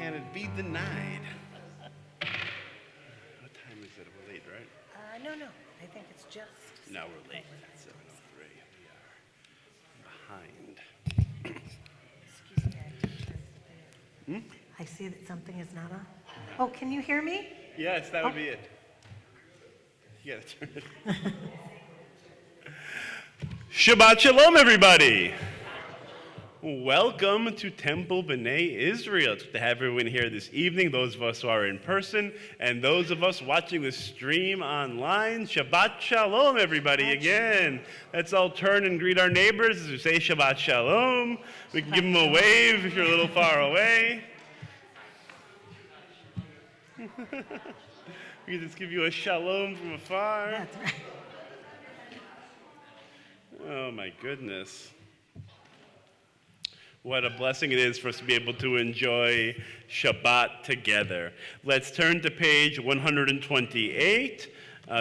can it be denied? What time is it? We're late, right? No, I think it's just. No, we're late. It's 7:03. We are behind. Excuse me. I see that something is not on. Oh, can you hear me? Yes, that would be it. You gotta turn it. Shabbat Shalom, everybody. Welcome to Temple B'nai Israel. It's good to have everyone here this evening, those of us who are in person, and those of us watching the stream online. Shabbat Shalom, everybody, again. Let's all turn and greet our neighbors as we say Shabbat Shalom. We can give them a wave if you're a little far away. We can just give you a shalom from afar. That's right. Oh, my goodness. What a blessing it is for us to be able to enjoy Shabbat together. Let's turn to page 128,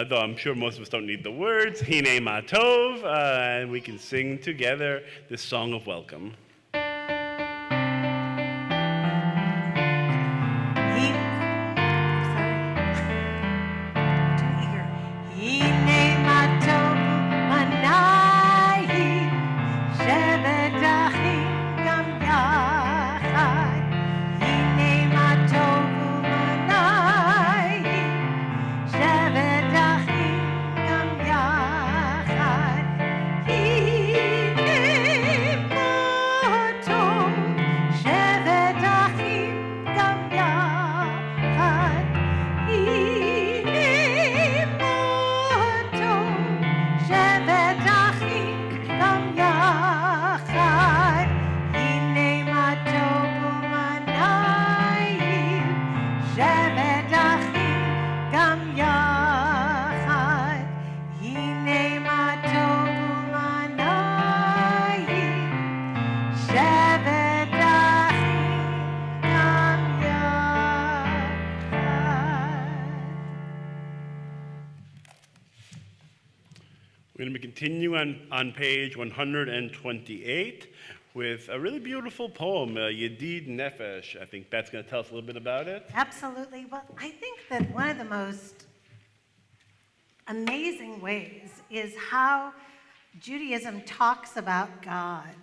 though I'm sure most of us don't need the words. Hine Ma Tov, and we can sing together this song of welcome. We're going to continue on page 128 with a really beautiful poem, Yedid Nefesh. I think Beth's going to tell us a little bit about it. Absolutely. Well, I think that one of the most amazing ways is how Judaism talks about God.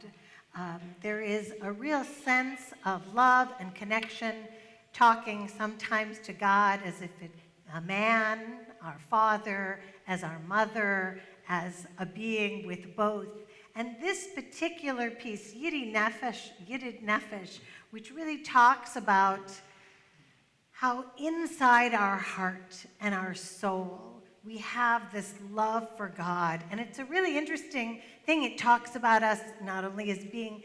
There is a real sense of love and connection, talking sometimes to God as if it's a man, our father, as our mother, as a being with both. And this particular piece, Yedid Nefesh, which really talks about how inside our heart and our soul we have this love for God. And it's a really interesting thing. It talks about us not only as being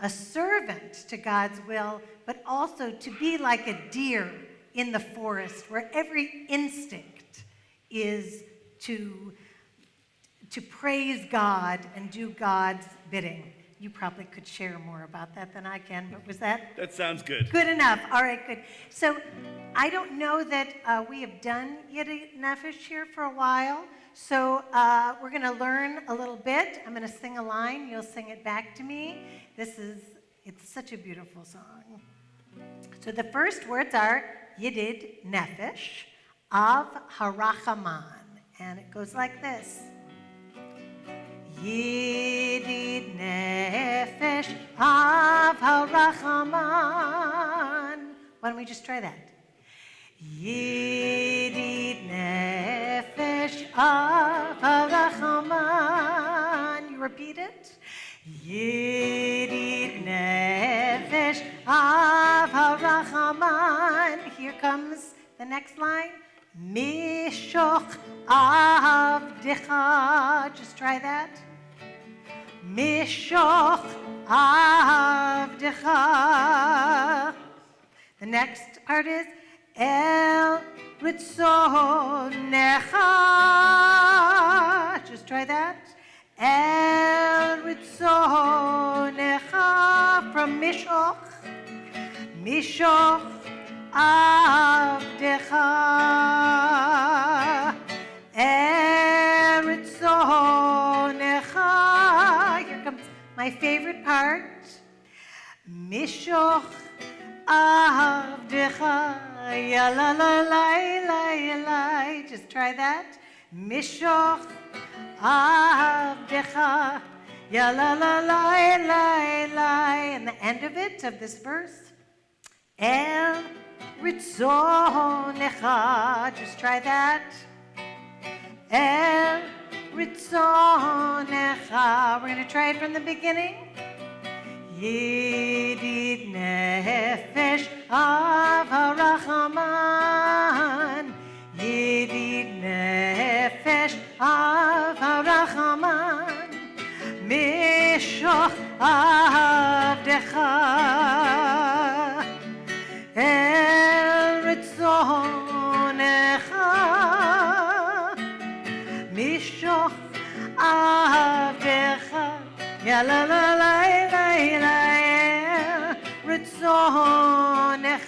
a servant to God's will, but also to be like a deer in the forest where every instinct is to praise God and do God's bidding. You probably could share more about that than I can, but was that? That sounds good. Good enough. All right, good. So I don't know that we have done Yedid Nefesh here for a while, so we're going to learn a little bit. I'm going to sing a line. You'll sing it back to me. It's such a beautiful song. So the first words are Yedid Nefesh of Harachaman, and it goes like this. Yedid Nefesh of Harachaman. Why don't we just try that? Yedid Nefesh of Harachaman. You repeat it. Yedid Nefesh of Harachaman. Here comes the next line. Mishoch Avdecha. Just try that. Mishoch Avdecha. The next part is El Ritzonecha. Just try that. El Ritzonecha from Mishoch. Mishoch Avdecha. El Ritzonecha. Here comes my favorite part. Mishoch Avdecha, ya la la la. Just try that. Mishoch Avdecha, ya la la la. And the end of it, of this verse, El Ritzonecha. Just try that. El Ritzonecha. We're going to try it from the beginning. Yedid nefesh av harachaman. Yedid nefesh av harachaman. Mishoch avdecha. El ritzonecha. Mishoch avdecha. Ya la la la.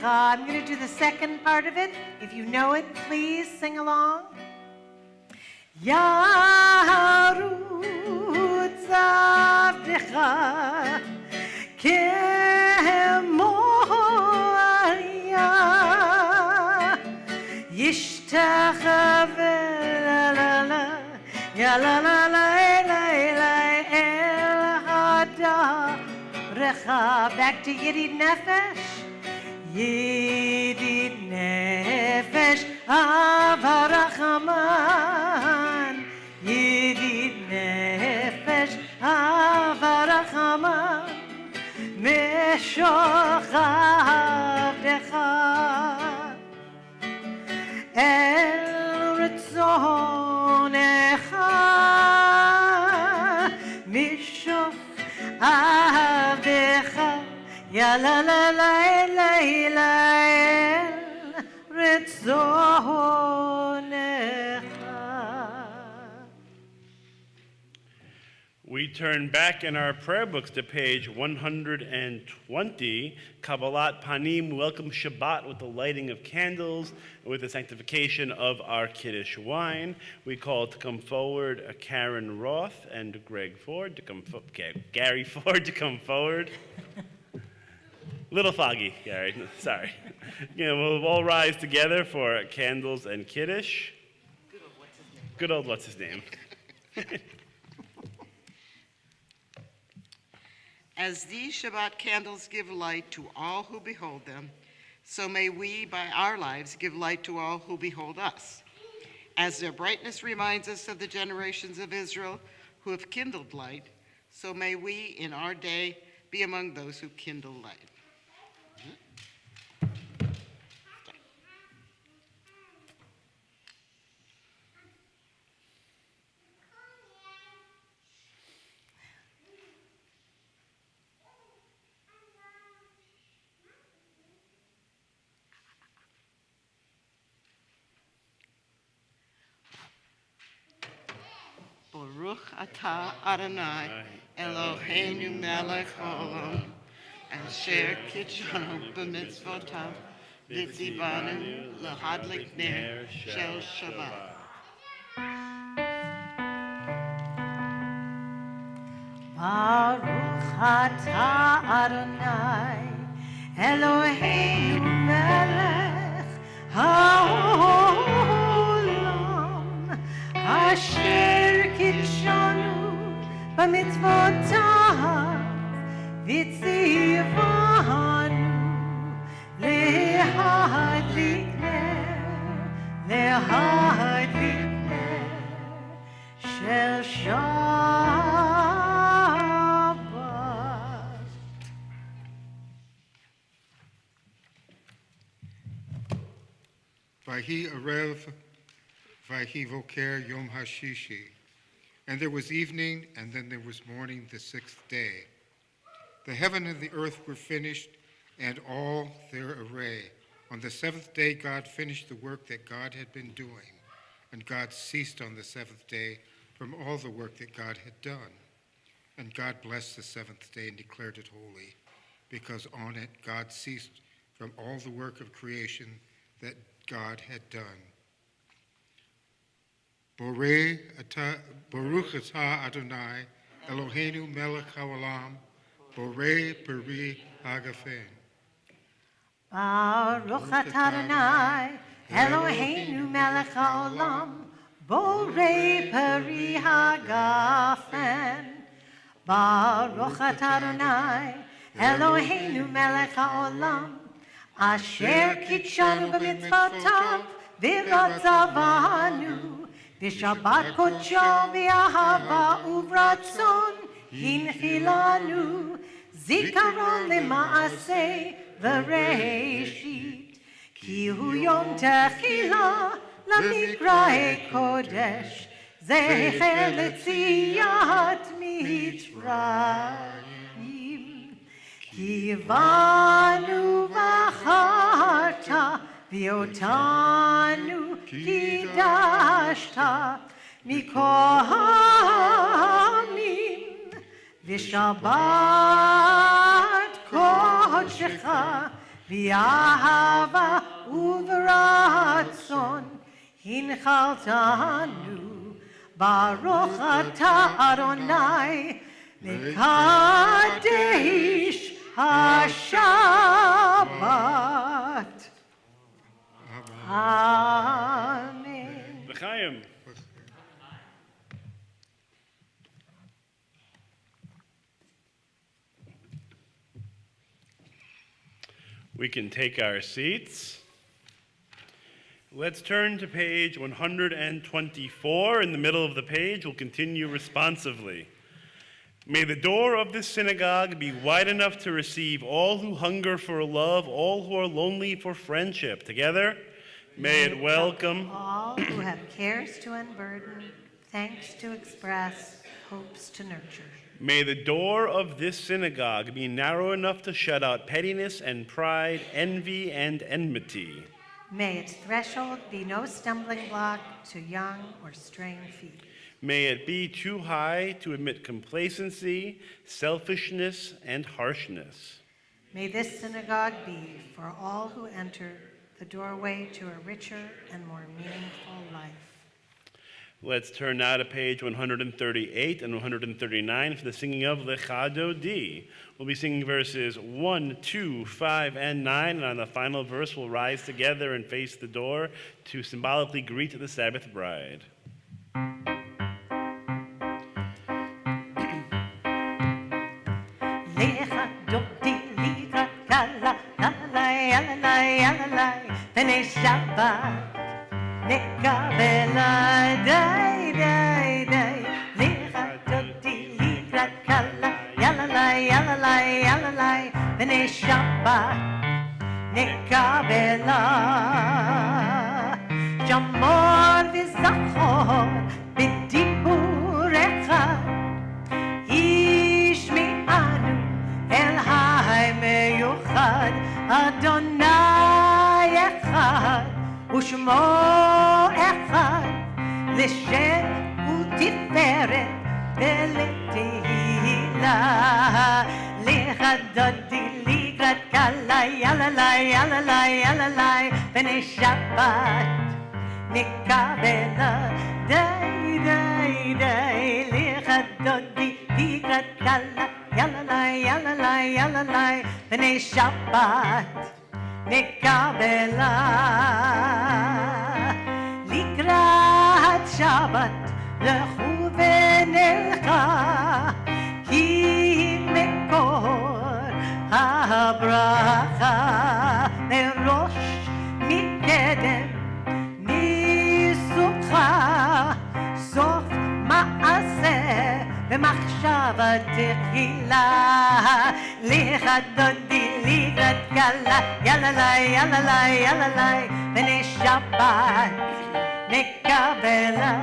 I'm going to do the second part of it. If you know it, please sing along. Yarutz avdecha kemo arya yishtachave la la la ya la la la el hadarecha. Back to Yedid Nefesh. Yedid nefesh av harachaman. Yedid nefesh av harachaman. Meshoch avdecha. El ritzonecha. Mishoch avdecha. Ya la la la la la ritzonecha. We turn back in our prayer books to page 120, Kabbalat Panim, welcome Shabbat with the lighting of candles, with the sanctification of our Kiddush wine. We call to come forward Karen Roth and Greg Ford to come Gary Ford to come forward. Little foggy, Gary. Sorry. We'll all rise together for candles and Kiddush. Good old what's his name? As these Shabbat candles give light to all who behold them, so may we, by our lives, give light to all who behold us. As their brightness reminds us of the generations of Israel who have kindled light, so may we, in our day, be among those who kindle light. Baruch atah Adonai, Eloheinu melech haolam, asher kitshanu b'mitzvotav, v'tzivanu l'hadlik ner shel Shabbat. Baruch atah Adonai, Eloheinu melech haolam, asher kitshanu b'mitzvotav, v'tzivanu l'hadlik ner shel Shabbat. Vahi Arev, Vahi Voker Yom Hashishi. And there was evening, and then there was morning the sixth day. The heaven and the earth were finished, and all their array. On the seventh day God finished the work that God had been doing, and God ceased on the seventh day from all the work that God had done. And God blessed the seventh day and declared it holy, because on it God ceased from all the work of creation that God had done. Baruch atah Adonai, Eloheinu melech haolam, Borei peri hagafen. Baruch atah Adonai, Eloheinu melech haolam, borei peri hagafen. Baruch atah Adonai, Eloheinu melech haolam, asher kitshanu b'mitzvotav, v'ratzavanu, v'shabbat kodsho v'ahava uvratzon, hinchilanu, zikaron lema'aseh v'reishit, ki hu yom techila lamikrae kodesh, zecher letziyat Mitzrayim. Ki vanu v'acharta v'otanu kidashta mikohamim v'shabbat kodshecha v'ahava uvratzon hinchaltanu. Baruch atah Adonai mekadesh haShabbat. Amen. L'chaim. We can take our seats. Let's turn to page 124. In the middle of the page, we'll continue responsively. May the door of this synagogue be wide enough to receive all who hunger for love, all who are lonely for friendship. Together, may it welcome all who have cares to unburden, thanks to express, hopes to nurture. May the door of this synagogue be narrow enough to shut out pettiness and pride, envy and enmity. May its threshold be no stumbling block to young or straying feet. May it be too high to admit complacency, selfishness, and harshness. May this synagogue be, for all who enter, the doorway to a richer and more meaningful life. Let's turn now to page 138 and 139 for the singing of Lecha Dodi. We'll be singing verses 1, 2, 5, and 9, and on the final verse we'll rise together and face the door to symbolically greet the Sabbath bride. Lecha Dodi, Lecha Kala, Alalai, Alalai, Alalai, B'nei Shabbat. Nekabela day day day, licha dodi likrat kala, yalalai yalalai yalalai, b'nei Shabbat. Nekabela, shamor v'zachor b'dibur echad, ishmi'anu el ha'meyuchad, Adonai echad. ושמו אחד לשם ותפארת ולתהילה. לחדודי לקראת קלה, יללי יללי יללי, בני שבת נקבלה. די די די, לחדודי לקראת קלה, יללי יללי יללי, בני שבת נקבלה. לקראת שבת לכו ונלכה, כי מקור הברכה. מראש מקדם ניסוחה, סוף מעשה במחשבה תחילה. לחדודי לקראת קלה, יללי יללי יללי, בני שבת נקבלה.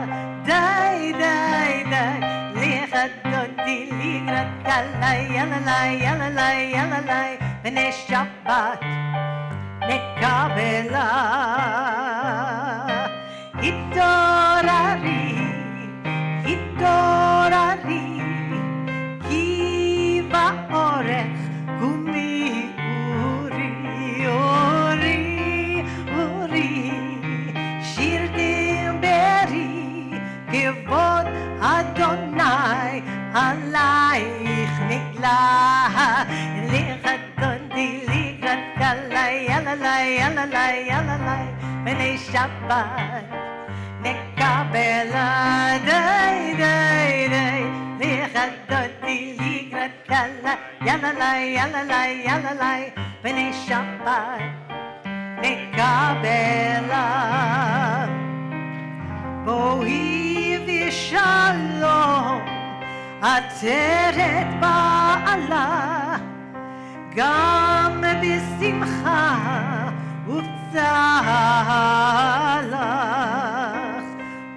די די די, לחדודי לקראת קלה, יללי יללי יללי, בני שבת נקבלה. התעוררי התעוררי, כי באורך קומי אורי אורי אורי, שיר דברי כבוד אדוני עלייך נגלה. לחדודי לקראת קלה, Shabbat נקבל די די די לחדותי לקראת קלה יאללה יאללה יאללה בני שבת נקבל בואי ושלום עטרת בעלה גם בשמחה ובצהלה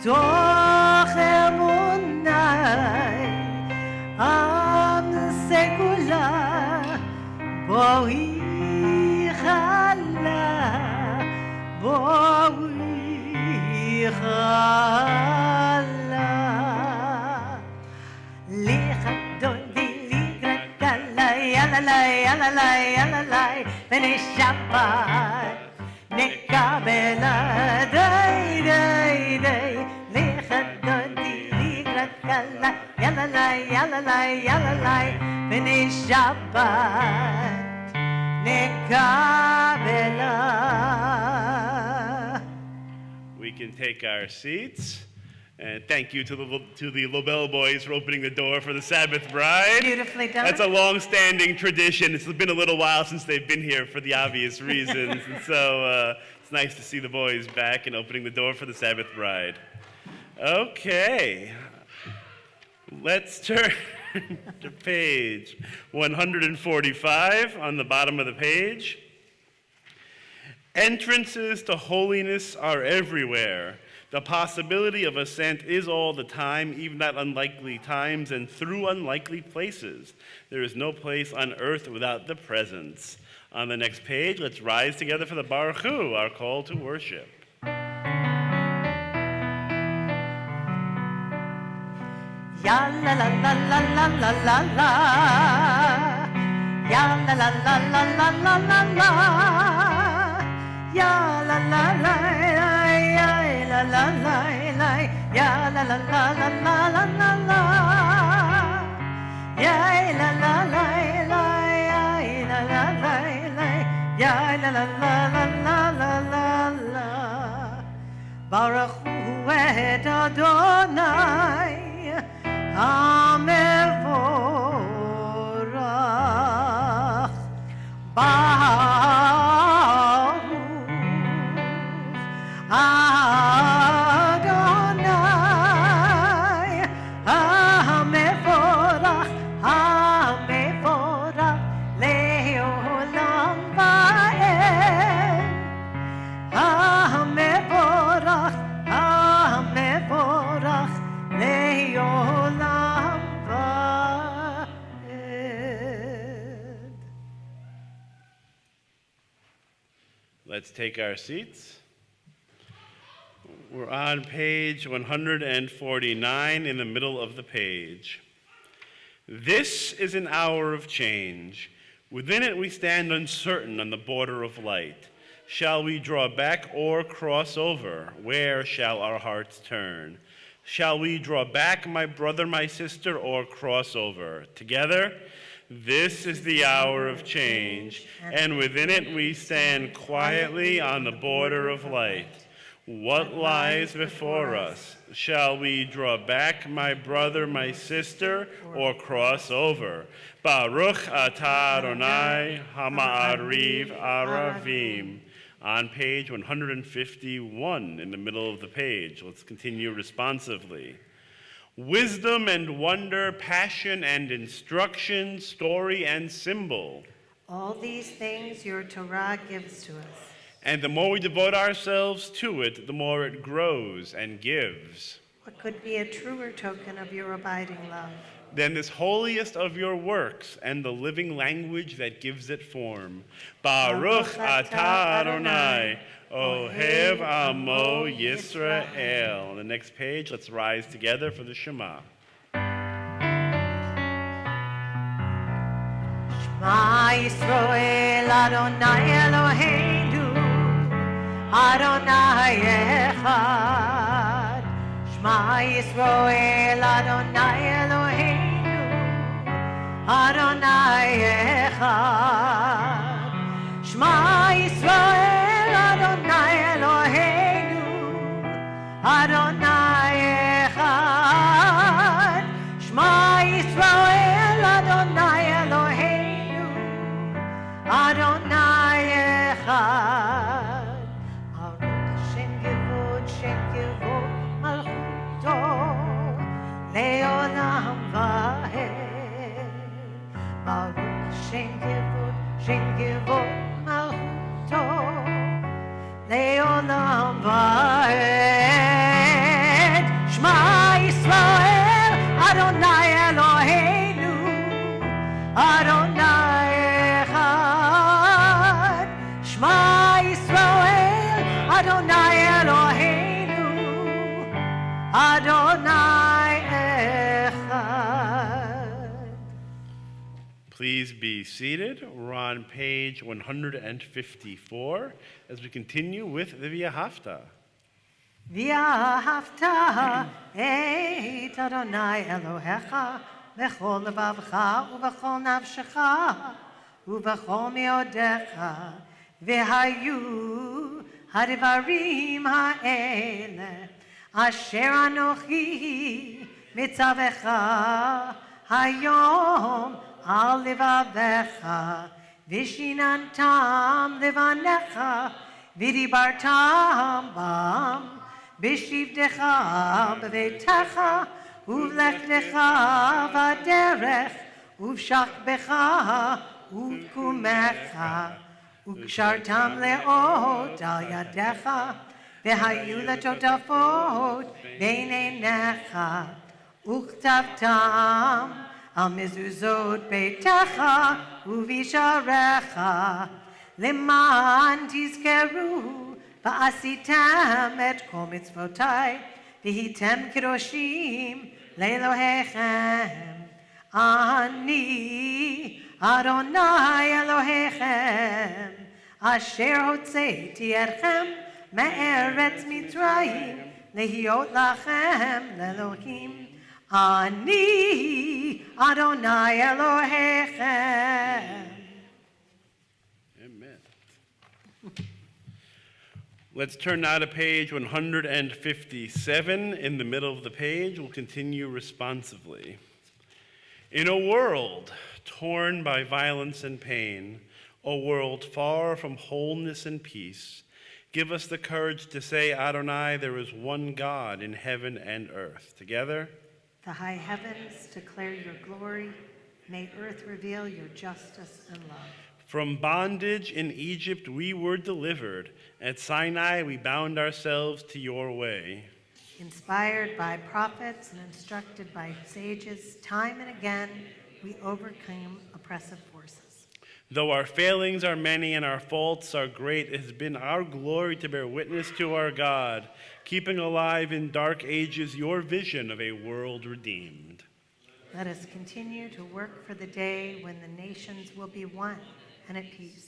תוך אמוני עם סגולה בואי חלה בואי חלה לחדוני לקראת קלה יאללה יאללה יאללה בני שבת נקבל די די די לחדוני לקראת קלה יאללה יאללה יאללה בני שבת נקבל. We can take our seats. And thank you to the Lobel boys for opening the door for the Sabbath bride. Beautifully done. That's a long-standing tradition. It's been a little while since they've been here for the obvious reasons. And so it's nice to see the boys back and opening the door for the Sabbath bride. Okay. Let's turn to page 145 on the bottom of the page. Entrances to holiness are everywhere. The possibility of ascent is all the time, even at unlikely times and through unlikely places. There is no place on earth without the presence. On the next page, let's rise together for the Baruch Hu, our call to worship. Ya la la la la la la la la. Ya la la la la la la la la. Ya la la la ya la la la la. Ya la la la la la la la la. Ya la la la la ya la la la la. Ya la la la la la la la la. Baruch Hu et Adonai. Amevorach Baruch Adonai Amevorach Amevorach Leolam Vaed Amevorach Amevorach Leolam Vaed. Let's take our seats. We're on page 149 in the middle of the page. This is an hour of change. Within it we stand uncertain on the border of light. Shall we draw back or cross over? Where shall our hearts turn? Shall we draw back, my brother, my sister, or cross over? Together, this is the hour of change, and within it we stand quietly on the border of light. What lies before us? Shall we draw back, my brother, my sister, or cross over? Baruch atah Adonai hama'ariv aravim. On page 151 in the middle of the page. Let's continue responsively. Wisdom and wonder, passion and instruction, story and symbol. All these things your Torah gives to us. And the more we devote ourselves to it, the more it grows and gives. What could be a truer token of your abiding love? Then this holiest of your works and the living language that gives it form. Baruch atah Adonai, ohev amo Yisrael. On the next page, let's rise together for the Shema. Shema Yisrael Adonai Eloheinu Adonai Echad. Shema Yisrael Adonai Eloheinu Adonai Echad. Shema Yisrael Adonai Eloheinu shem kivod malchuto, leolam vaed. Shema Yisrael, Adonai Eloheinu, Adonai Echad. Shema Yisrael, Adonai Eloheinu, Adonai Echad. Please be seated. We're on page 154 as we continue with the V'ahavta. ואהבת את אדוני אלוהיך בכל לבבך ובכל נפשך ובכל מאודיך, והיו הדברים האלה אשר אנוכי מצווך היום על לבביך, ושיננתם לבניך ודיברתם בם בשבתך בביתך ובלכתך בדרך ובשכבך ובקומך, וקשרתם לאות על ידיך, והיו לטוטפות בין עיניך, וכתבתם על מזוזות ביתך ובשעריך, למען תזכרו ועשיתם את כל מצוותי, והייתם קדושים לאלוהיכם. אני אדוני אלוהיכם, אשר הוצאתי אתכם מארץ מצרים, להיות לכם לאלוהים. אני אדוני אלוהיכם. Amen. Let's turn now to page 157. In the middle of the page, we'll continue responsively. In a world torn by violence and pain, a world far from wholeness and peace, give us the courage to say, Adonai, there is one God in heaven and earth. Together. The high heavens declare your glory. May earth reveal your justice and love. From bondage in Egypt we were delivered. At Sinai we bound ourselves to your way. Inspired by prophets and instructed by sages, time and again we overcame oppressive forces. Though our failings are many and our faults are great, it has been our glory to bear witness to our God, keeping alive in dark ages your vision of a world redeemed. Let us continue to work for the day when the nations will be one and at peace.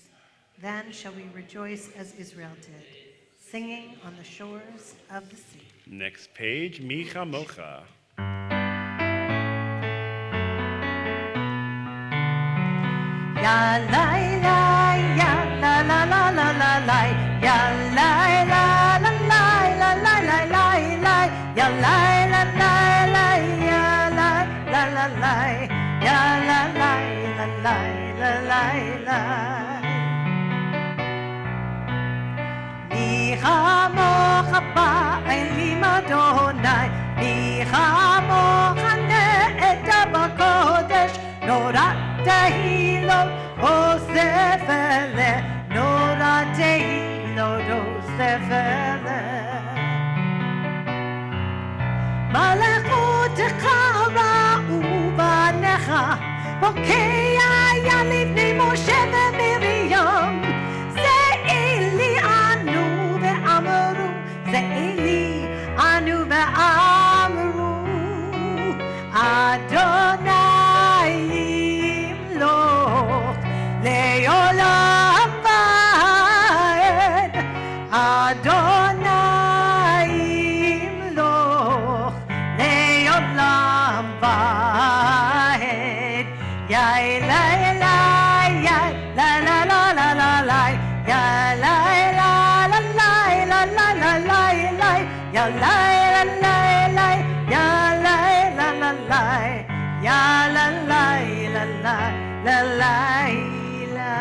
Then shall we rejoice as Israel did, singing on the shores of the sea. Next page, Micha Mocha. Ya la la ya la la la la la la ya la la la la la la la la la ya la la la la ya la la la la ya la la la la la la la. Mi chamocha ba'elim Adonai, mi chamocha ne'eta b'kodesh, norat tehilot osef ele, norat tehilot osef ele. Malechutecha ra'u banecha, bokei היה לפני משה ומרים, זה אלי אנו ואמרו, זה אלי אנו ואמרו, אדוני ימלוך לעולם ועד, אדוני ימלוך לעולם ועד. Ya la la ya la la la la la la ya la la la la la la la la la ya la la la la ya la la la la ya la la la la la la.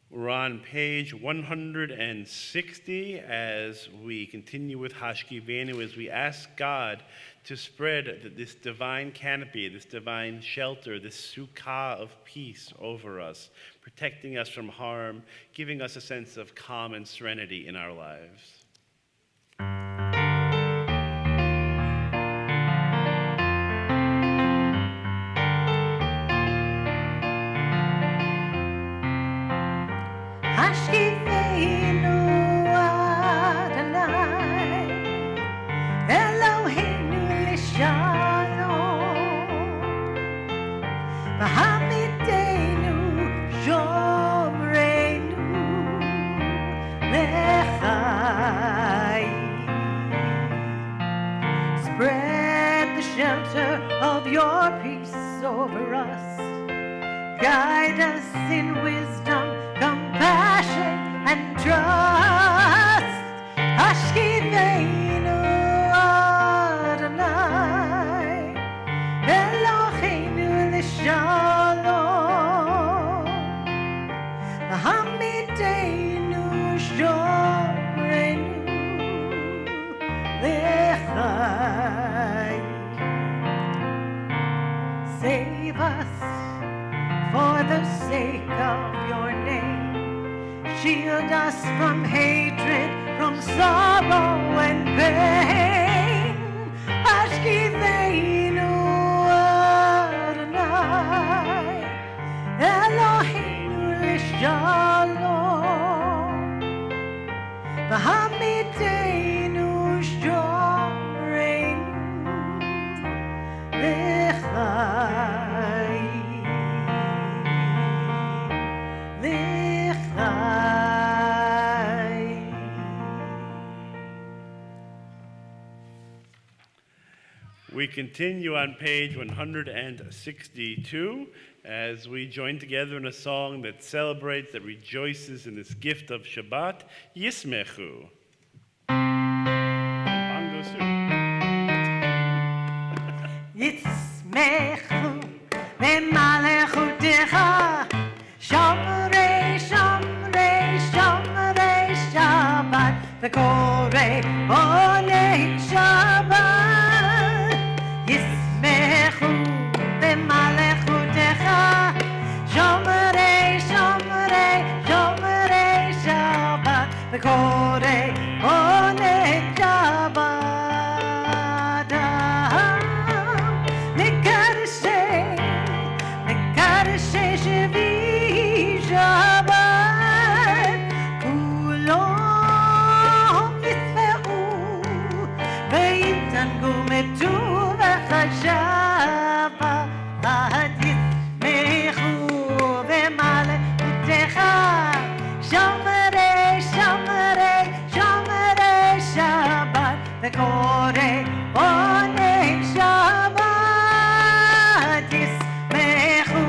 We're on page 160 as we continue with Hashkivenu, as we ask God to spread this divine canopy, this divine shelter, this sukkah of peace over us, protecting us from harm, giving us a sense of calm and serenity in our lives. Hashkifeinu Adonai, Eloheinu l'shalom, v'hamidenu shomreinu l'chaim. Spread the shelter of your peace over us. Guide us in wisdom, compassion, and trust. Hashkifeinu Adonai, Eloheinu l'shalom, v'hamidenu shomreinu l'chaim. Save us for the sake of your name. Shield us from hatred, from sorrow and pain. Hashkifeinu Adonai, Eloheinu l'shalom, v'hamidenu shomreinu l'chaim. We continue on page 162 as we join together in a song that celebrates, that rejoices in this gift of Shabbat, Yismechu. Bongo Sue. Yitzmechu v'malechutecha, shomrei, shomrei, shomrei Shabbat, v'korei onei Shabbat. Yismechu v'malechutecha, shomrei, shomrei, shomrei Shabbat, v'korei onei Shabbat. Korei onei Shabbat, Yismechu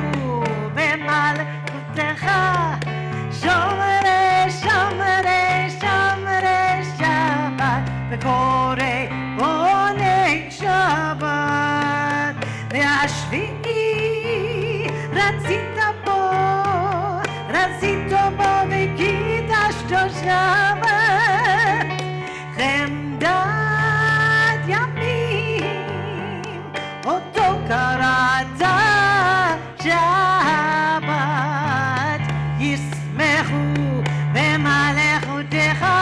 v'malechutecha, shomrei, shomrei, shomrei Shabbat, v'korei onei Shabbat. Ve'ashvi'i ratzita bo v'kidashto Shabbat, Chemdat yamim, oto karata Shabbat. Yismechu v'malechutecha,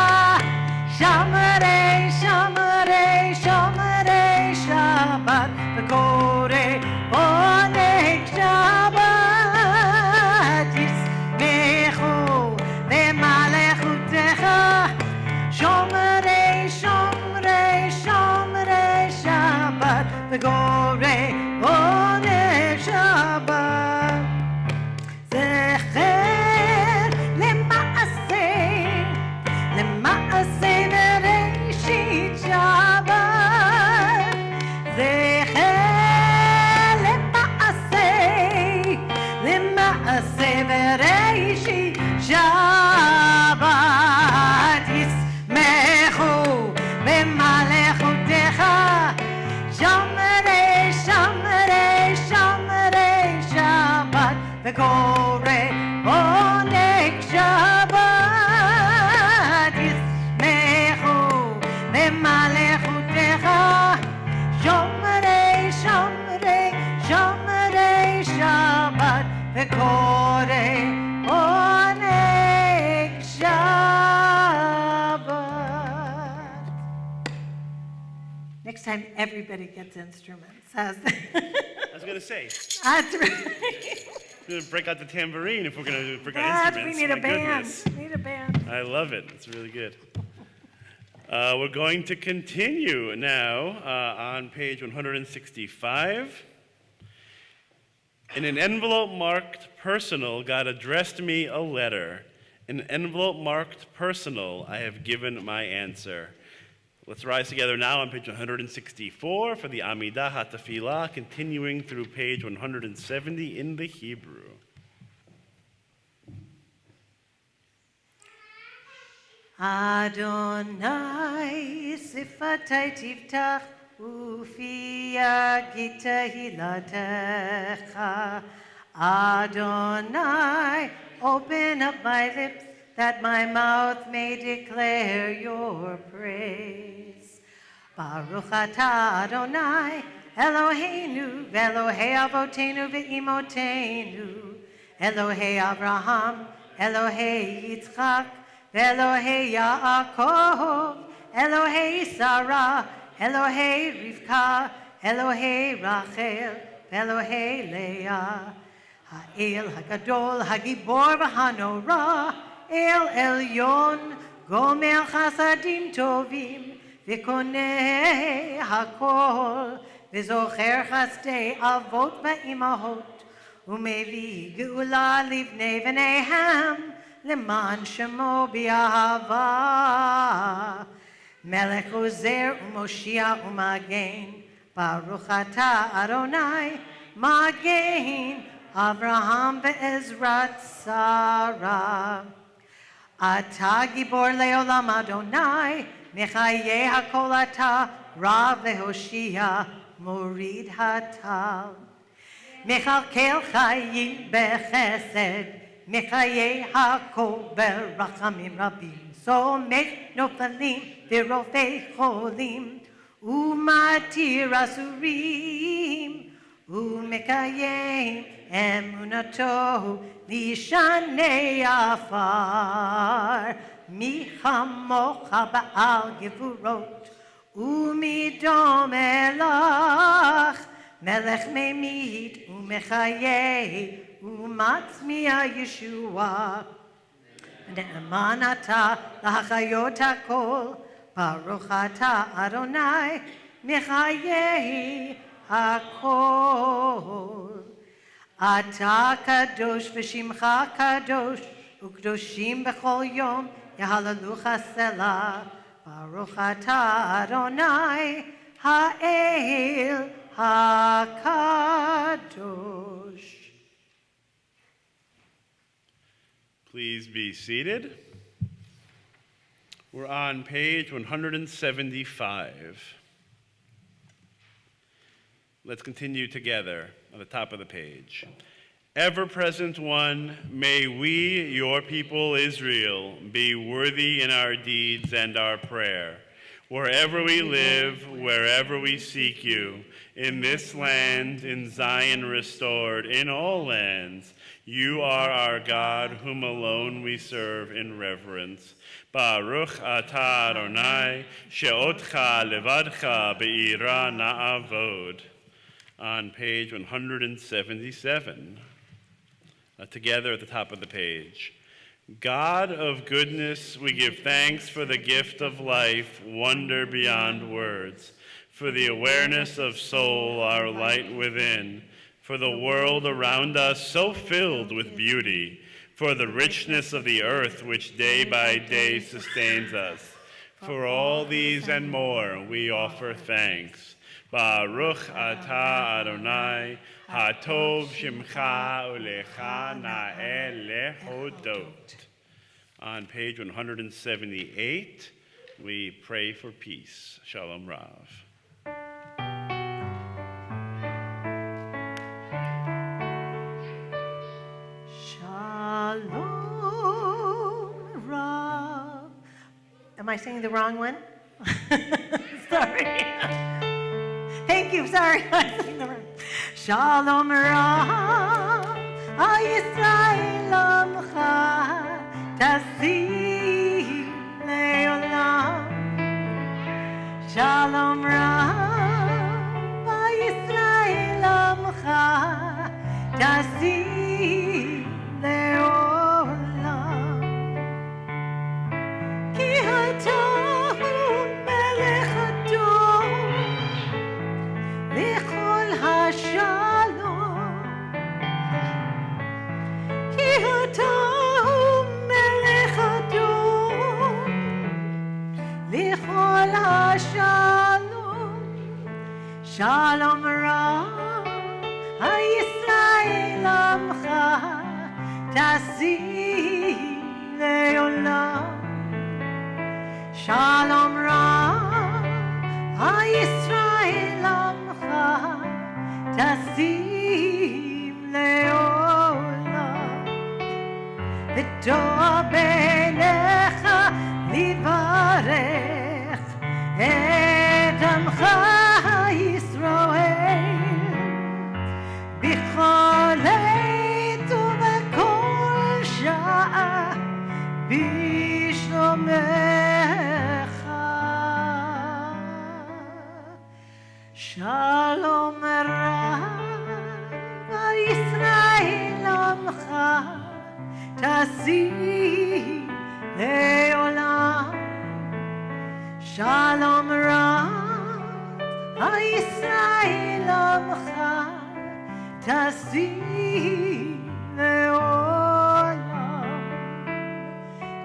shomrei, shomrei, shomrei Shabbat, v'korei onei Shabbat. Yismechu v'malechutecha, shomrei, shomrei, shomrei Shabbat, v'korei onei Shabbat. Zecher למעשה בראשית שבת. זכר למעשה בראשית שבת. ישמחו במלאכותך, שומרי שומרי שומרי שבת, וקורא עונג שבת. ישמחו במלאכותך, וקורא עונג Shabbat. Next time, everybody gets instruments. I was going to say, That's right. we're going to break out the tambourine if we're going to break out That, instruments. we need a My band. goodness. We need a band. I love it. It's really good. We're going to continue now on page 165. In an envelope marked personal, God addressed me a letter. In an envelope marked personal, I have given my answer. Let's rise together now on page 164 for the Amidah HaTefilah, continuing through page 170 in the Hebrew. Adonai sifatai tiftach ufi yagid tehilatecha. Adonai, open up my lips that my mouth may declare your praise. Baruch atah Adonai, Eloheinu, ve'Elohei avotenu ve'imotenu, Elohei Abraham, Elohei Yitzchak, Elohei Yaakov, Elohei Sarah, Elohei Rivka, Elohei Rachel, Elohei Leah, Ha'el HaGadol, HaGibor v'Hanorah, El Elyon, Gomer Chasadim Tovim, V'Koneh HaKol, V'Zocher Chasdei Avot v'Imahot, U'Mevi Geula Livnei V'Nehem, למען שמו באהבה. מלך עוזר ומושיע ומגן, ברוך אתה אדוני, מגן אברהם ועזרת שרה. אתה גיבור לעולם אדוני, מחיי הכל אתה רב להושיע, מוריד הטל. מכלכל חיים בחסד, מחיי הכל ברחמים רבים, סומך נופלים ורופא חולים, ומתיר אסורים, ומקיים אמונתו לישני עפר. מי כמוך בעל גבורות, ומי דומה לך, מלך ממית ומחיי, ומצמיע ישועה. נאמן אתה להחיות הכל, ברוך אתה אדוני מחיי הכל. אתה קדוש ושמך קדוש, וקדושים בכל יום יהללוך סלה. ברוך אתה אדוני האל הקדוש. Please be seated. We're on page 175. Let's continue together on the top of the page. Ever-present one, may we, your people Israel, be worthy in our deeds and our prayer. Wherever we live, wherever we seek you, in this land, in Zion restored, in all lands, you are our God, whom alone we serve in reverence. Baruch atah Adonai, she'otcha levadcha be'ira na'avod. On page 177. Together at the top of the page. God of goodness, we give thanks for the gift of life, wonder beyond words, for the awareness of soul, our light within, for the world around us so filled with beauty, for the richness of the earth which day by day sustains us. For all these and more we offer thanks. Baruch atah Adonai, hatov shimcha ulecha na'el lehodot. On page 178, we pray for peace. Shalom Rav. Shalom Rav. Am I singing the wrong one? Sorry. Thank you. Sorry, I sang the wrong. Shalom Rav. תשים לעולם. שלום רב בישראל עמך, תשים לעולם. כי אתה הוא מלך הדור, לכל השלום. כי אתה הוא מלך הדור, לכל השלום. שלום רב הישראל עמך, תשים לעולם. שלום רב הישראל עמך, תשים לעולם. וטוב בעיניך לברך את עמך ישראל, בכל עת ובכל שעה בשלומך. שלום רב ישראל עמך, תשים לעולם. שלום רב הישראל עמך, תשים לעולם.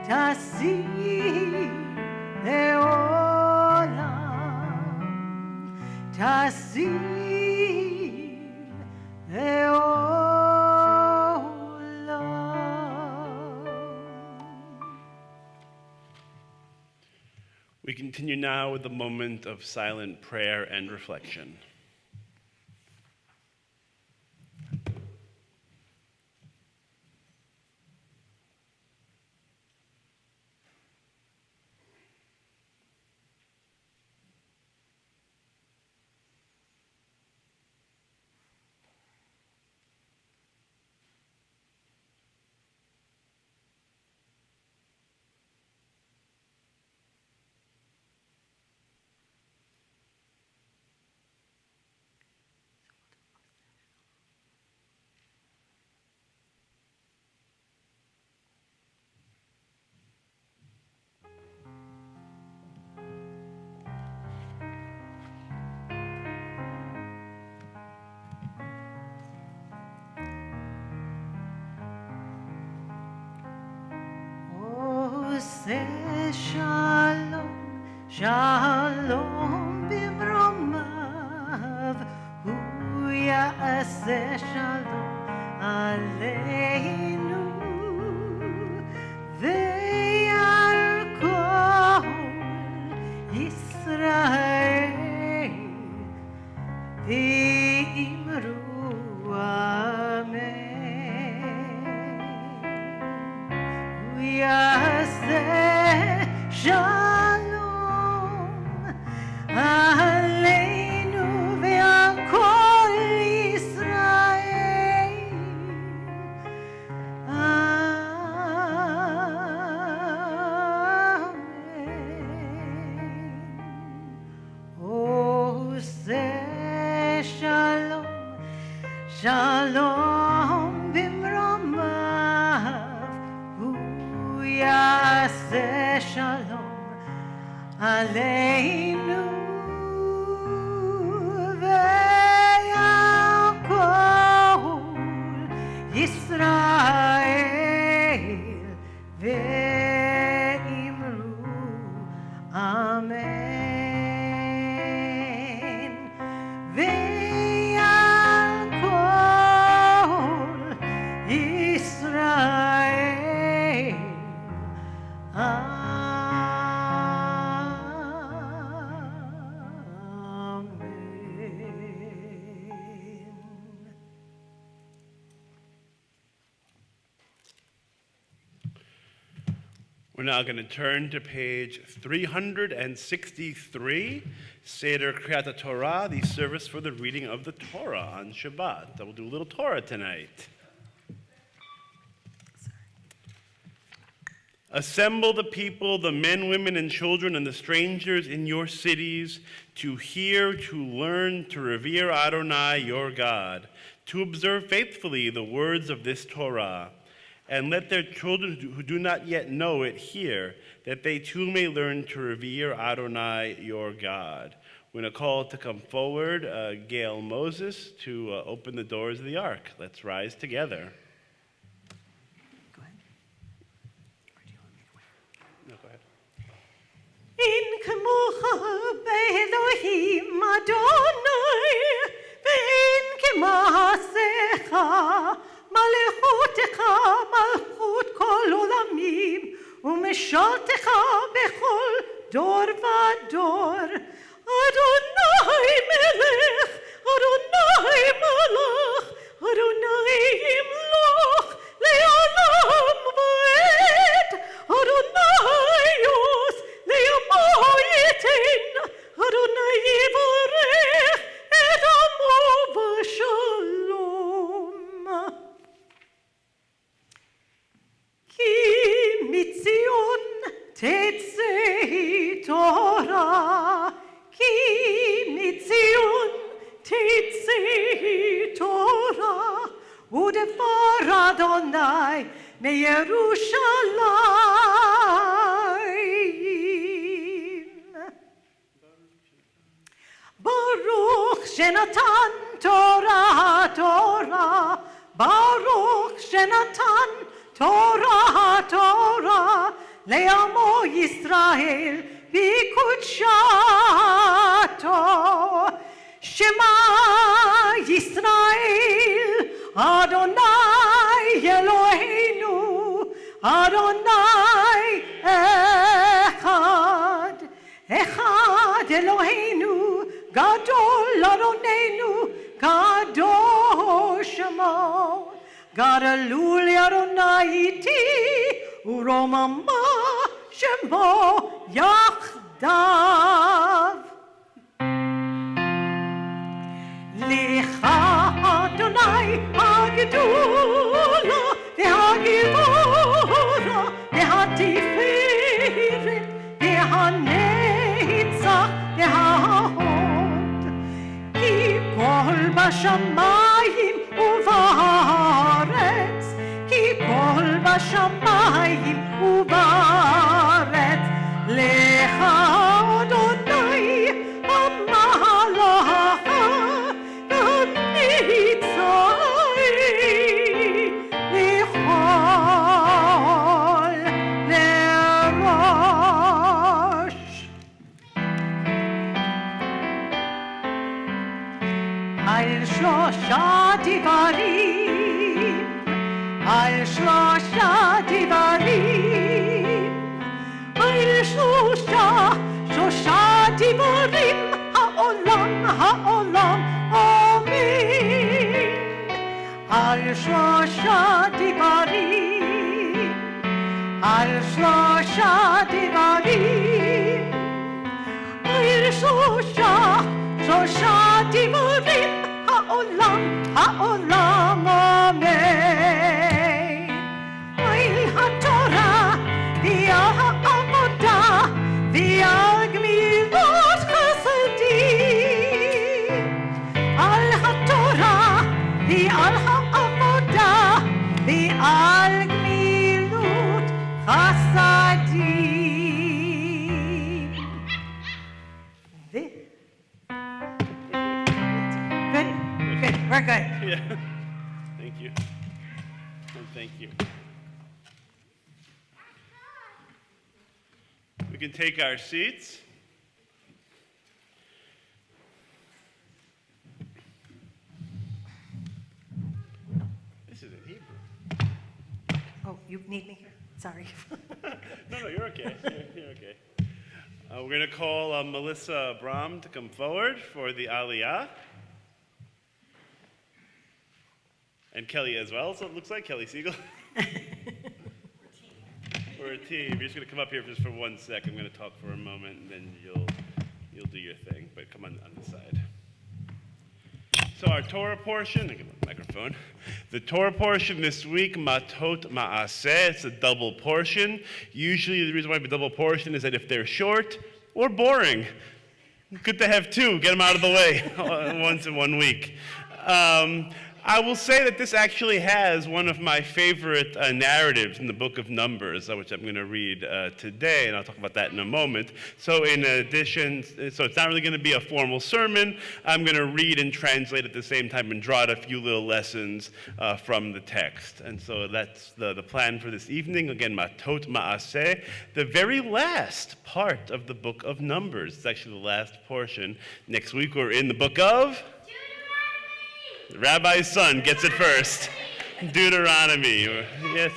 תשים לעולם. תשים לעולם. We continue now with a moment of silent prayer and reflection. שלום, שלום במרומיו, הוא יעשה שלום עלינו, ויער כל ישראל, ואמרו אמן. הוא יעשה שלום עלינו ועל כל ישראל. אמן. עושה שלום, שלום במרומיו, הוא יעשה שלום עלינו, ועל כל ישראל, ואמרו אמן. ועל כל ישראל, We're now going to turn to page 363, Seder Kriyat Torah, the service for the reading of the Torah on Shabbat. We'll do a little Torah tonight. Assemble the people, the men, women, and children, and the strangers in your cities to hear, to learn, to revere Adonai, your God, to observe faithfully the words of this Torah, and let their children who do not yet know it hear, that they too may learn to revere Adonai, your God. We're going to call to come forward Gail Moses to open the doors of the ark. Let's rise together. Go ahead. Or do you want me to wait? No, go ahead. In כמוך באלוהים אדוני, ואין כמעשיך, מלכותך מלכות כל עולמים, ומשלתך בכל דור ודור. אדוני מלך, אדוני מלך, אדוני ימלוך לעולם ועד, אדוני יוס לימו ייתן, אדוני יברך את עמו בשלום. כי מציון תצא תורה, כי מציון תצא תורה, ודבר אדוני מירושלים. ברוך שנתן תורה תורה, ברוך שנתן תורה תורה, לעמו ישראל בקודשתו. שמע ישראל, אדוני אלוהינו, אדוני אחד. אחד אלוהינו, גדול אדוננו, קדוש שמו. גדלו לאדוני איתי, ורוממה שמו יחדיו. לך אדוני הגדולה והגיבורה והתפארת והנצח וההוד. כי כל בשמיים ובארץ, כי כל בשמיים ובארץ, לך אדוני המלך הניצי לכל לראש. על שלושה דברים, על שלושה דברים, על שלושה דברים, העולם עומד. על שלושה דברים, על שלושה דברים, על שלושה דברים, העולם עומד. על התורה ועל העבודה ועל גמילות חסדים, על התורה ועל העבודה ועל גמילות חסדים. Good, we're good. Yeah. Thank you. And thank you. We can take our seats. This is in Hebrew. Oh, you need me here? Sorry. No, you're okay. You're okay. We're going to call Melissa Brahm to come forward for the Aliyah. And Kelly as well, so it looks like, Kelly Siegel. We're a team. You're just going to come up here just for 1 sec. I'm going to talk for a moment, and then you'll do your thing. But come on this side. So our Torah portion, I get the microphone. The Torah portion this week, Matot Ma'aseh, it's a double portion. Usually the reason why it's a double portion is that if they're short or boring, good to have two, get them out of the way once in 1 week. I will say that this actually has one of my favorite narratives in the book of Numbers, which I'm going to read today, and I'll talk about that in a moment. So in addition, so it's not really going to be a formal sermon. I'm going to read and translate at the same time and draw out a few little lessons from the text. And so that's the plan for this evening. Again, Matot Ma'aseh, the very last part of the book of Numbers. It's actually the last portion. Next week we're in the book of the Rabbi's son gets it first. Deuteronomy. Yes.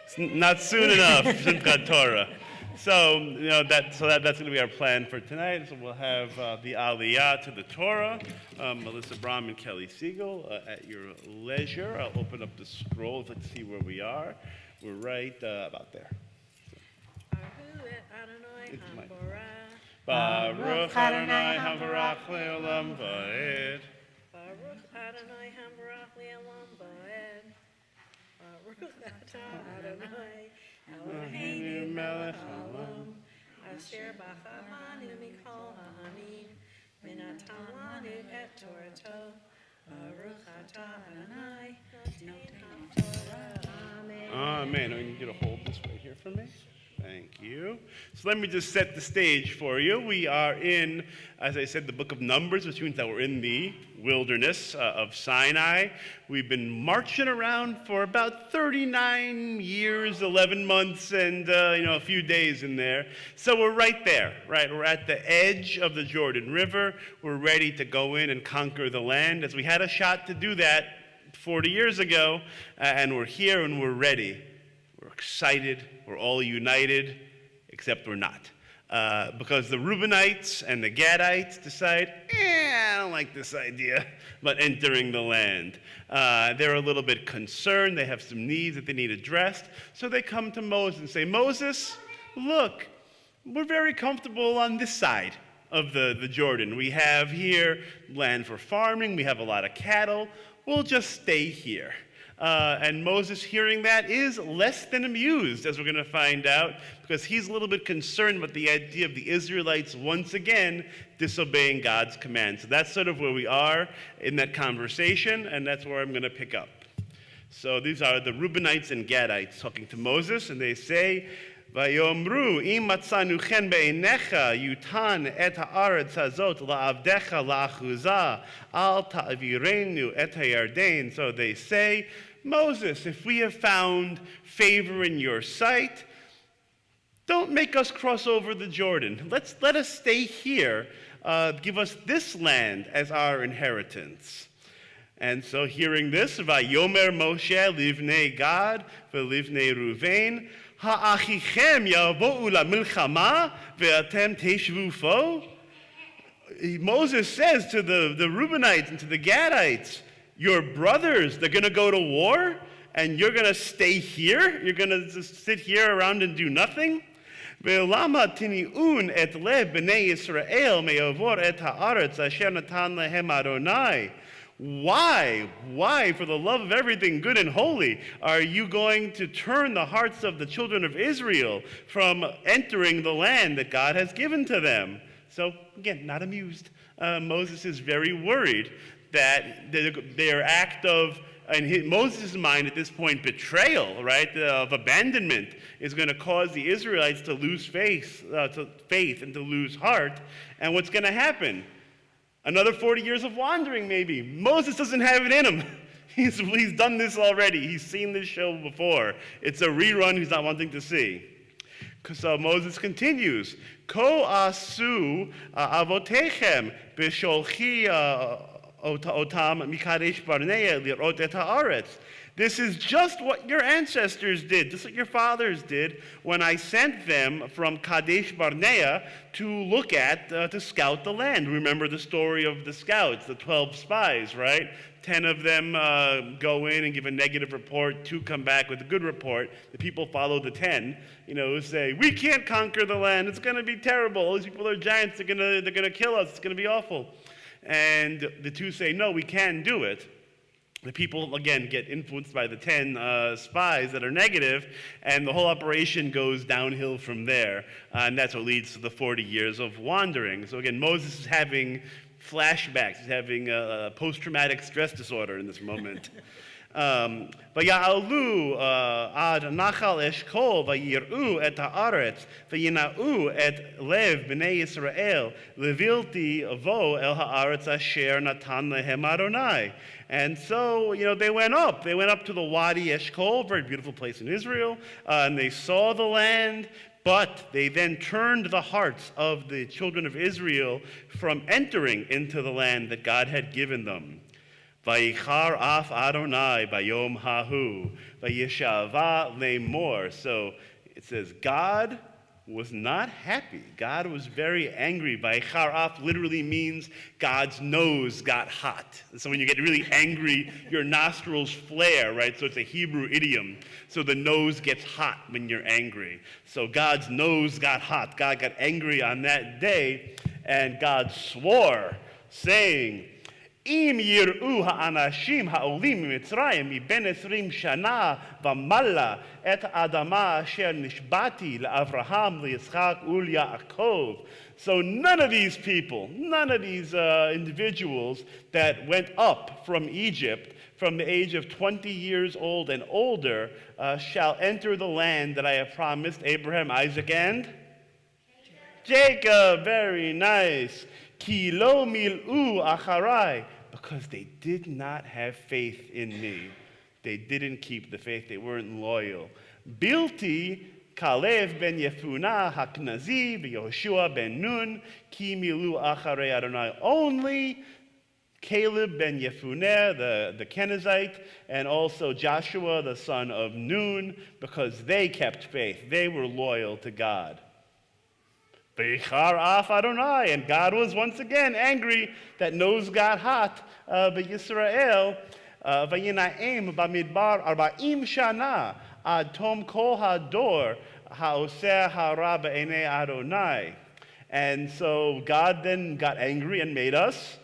It's not soon enough, Simchat Torah. So, that's going to be our plan for tonight. So we'll have the Aliyah to the Torah, Melissa Brom and Kelly Siegel at your leisure. I'll open up the scroll to see where we are. We're right about there. Baruch Adonai Havarach Leolam Va'ed. Baruch Adonai Hambarach Le'olam Va'ed. Baruch Adonai Eloheinu melech haolam. Asher b'chamanu mikol ha'amim. V'natan lanu et Torato. Baruch atah Adonai noten haTorah. Amen. Amen. I need you to hold this right here for me. Thank you. So let me just set the stage for you. We are in, as I said, the book of Numbers, which means that we're in the wilderness of Sinai. We've been marching around for about 39 years, 11 months, and a few days in there. So we're right there, right? We're at the edge of the Jordan River. We're ready to go in and conquer the land, as we had a shot to do that 40 years ago, and we're here and we're ready. We're excited, we're all united, except we're not. Because the Reubenites and the Gadites decide, I don't like this idea about entering the land. They're a little bit concerned, they have some needs that they need addressed, so they come to Moses and say, Moses, look, we're very comfortable on this side of the Jordan. We have here land for farming, we have a lot of cattle, we'll just stay here. And Moses, hearing that, is less than amused, as we're going to find out, because he's a little bit concerned about the idea of the Israelites once again disobeying God's command. So that's sort of where we are in that conversation, and that's where I'm going to pick up. So these are the Reubenites and Gadites talking to Moses, and they say, Vayomru im matzanu chen be'einecha yutan et ha'aretz hazot la'avdecha la'achuza al ta'avirenu et ha'yarden. So they say, Moses, if we have found favor in your sight, don't make us cross over the Jordan. Let us stay here. Give us this land as our inheritance. And so hearing this, Vayomer Moshe livnei Gad v'livnei Ruvain, ha'achichem yavo'u la'milchama ve'atem teshvu fo. Moses says to the Reubenites and to the Gadites, your brothers, they're going to go to war, and you're going to stay here? You're going to just sit here around and do nothing? Ve'olama tini'un et lev b'nei Yisrael me'avor et ha'aretz asher natan lehem Adonai. Why, for the love of everything good and holy, are you going to turn the hearts of the children of Israel from entering the land that God has given to them? So, again, not amused. Moses is very worried that their act of, in Moses' mind at this point, betrayal, right, of abandonment, is going to cause the Israelites to lose faith and to lose heart. And what's going to happen? Another 40 years of wandering, maybe. Moses doesn't have it in him. He's done this already. He's seen this show before. It's a rerun he's not wanting to see. So Moses continues, Ko asu avotechem b'sholchi otam mikadesh barnea lirot et haaretz. This is just what your ancestors did, just what your fathers did when I sent them from Kadesh Barnea to look at, to scout the land. Remember the story of the scouts, the 12 spies, right? 10 of them go in and give a negative report, 2 come back with a good report. The people follow the 10, who say, we can't conquer the land, it's going to be terrible, all these people are giants, they're going to kill us, it's going to be awful. And the two say, no, we can do it. The people, again, get influenced by the 10 spies that are negative, and the whole operation goes downhill from there. And that's what leads to the 40 years of wandering. So again, Moses is having flashbacks. He's having a post-traumatic stress disorder in this moment. ויעלו עד נחל אשכול ויראו את הארץ וינאו את לב בני ישראל לבלתי לבוא אל הארץ אשר נתן להם אדוני. And so, they went up to the Wadi Eshkol, very beautiful place in Israel, and they saw the land, but they then turned the hearts of the children of Israel from entering into the land that God had given them. Vayichar af Adonai bayom hahu, vayishava lemor. So it says God was not happy. God was very angry. Vayichar af literally means God's nose got hot. So when you get really angry, your nostrils flare, right? So it's a Hebrew idiom. So the nose gets hot when you're angry. So God's nose got hot. God got angry on that day, and God swore, saying, אם יראו האנשים העולים ממצרים מבין 20 שנה ומעלה את האדמה אשר נשבעתי לאברהם, ליצחק וליעקב. So none of these people, none of these individuals that went up from Egypt from the age of 20 years old and older shall enter the land that I have promised Abraham, Isaac, and Jacob. Very nice. Ki lo mil'u acharai, because they did not have faith in me. They didn't keep the faith. They weren't loyal. Bilti Kalev ben Yefunah Haknazi v'Yehoshua ben Nun ki milu acharei Adonai. Only Caleb ben Yefuneh, the Kenizzite, and also Joshua, the son of Nun, because they kept faith. They were loyal to God. Vayichar af Adonai, and God was once again angry. That nose got hot. V'Yisrael vayinaim b'midbar 40 shana ad tom kol hador ha'oseh hara b'einei Adonai. And so God then got angry and made us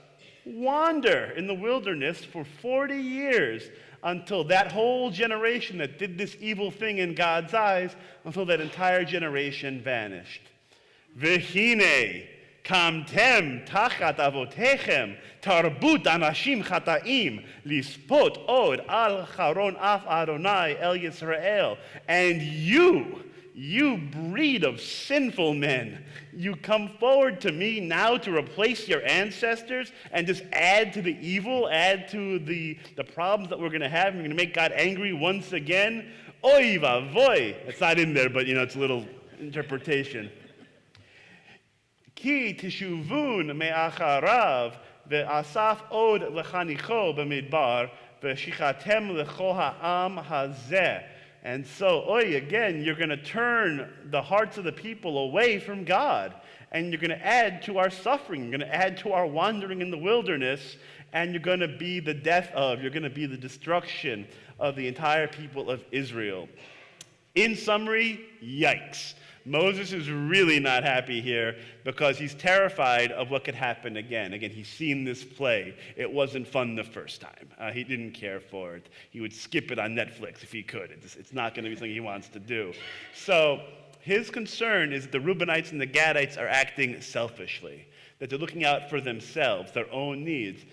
wander in the wilderness for 40 years until that whole generation that did this evil thing in God's eyes, until that entire generation vanished. V'hine kamtem tachat avotechem tarbut anashim chataim lispot od al charon af Adonai el Yisrael. And you breed of sinful men, you come forward to me now to replace your ancestors and just add to the evil, add to the problems that we're going to have. You're going to make God angry once again. Oy vavoy. It's not in there, but it's a little interpretation. Ki tishuvun me'acharav ve'asaf od lechanicho b'midbar ve'shichatem lecho ha'am hazeh. And so, again, you're going to turn the hearts of the people away from God, and you're going to add to our suffering. You're going to add to our wandering in the wilderness, and you're going to be the you're going to be the destruction of the entire people of Israel. In summary, yikes. Moses is really not happy here because he's terrified of what could happen again. Again, he's seen this play. It wasn't fun the first time. He didn't care for it. He would skip it on Netflix if he could. It's not going to be something he wants to do. So his concern is that the Reubenites and the Gadites are acting selfishly, that they're looking out for themselves, their own needs.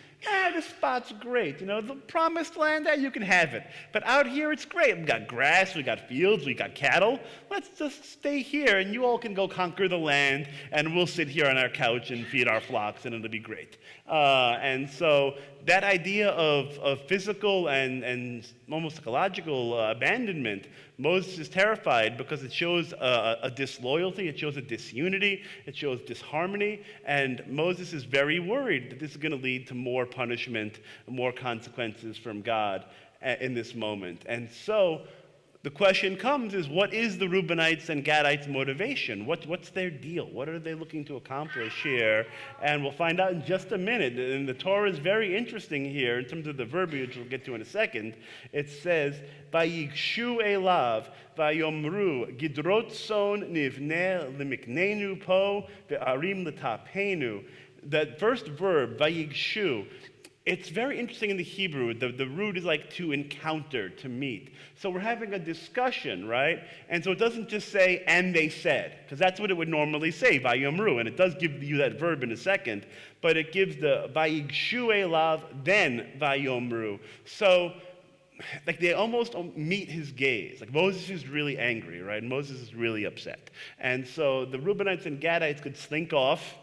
This spot's great. The promised land, you can have it. But out here, it's great. We got grass, we got fields, we got cattle. Let's just stay here, and you all can go conquer the land, and we'll sit here on our couch and feed our flocks, and it'll be great. And so that idea of physical and almost psychological abandonment, Moses is terrified because it shows a disloyalty, it shows a disunity, it shows disharmony, and Moses is very worried that this is going to lead to more punishment, more consequences from God in this moment. And so the question comes is, what is the Reubenites and Gadites' motivation? What's their deal? What are they looking to accomplish here? And we'll find out in just a minute. And the Torah is very interesting here in terms of the verbiage we'll get to in a second. It says, Vayigshu elav, vayomru, gidrot son nivne limiknenu po, ve'arim letapenu. that first verb, vayigshu, it's very interesting in the Hebrew. The root is like to encounter, to meet. So we're having a discussion, right? And so it doesn't just say, and they said, because that's what it would normally say, vayomru, and it does give you that verb in a second, but it gives the vayigshu elav, then vayomru. So, like they almost meet his gaze. Like Moses is really angry, right? Moses is really upset. And so the Reubenites and Gadites could slink off,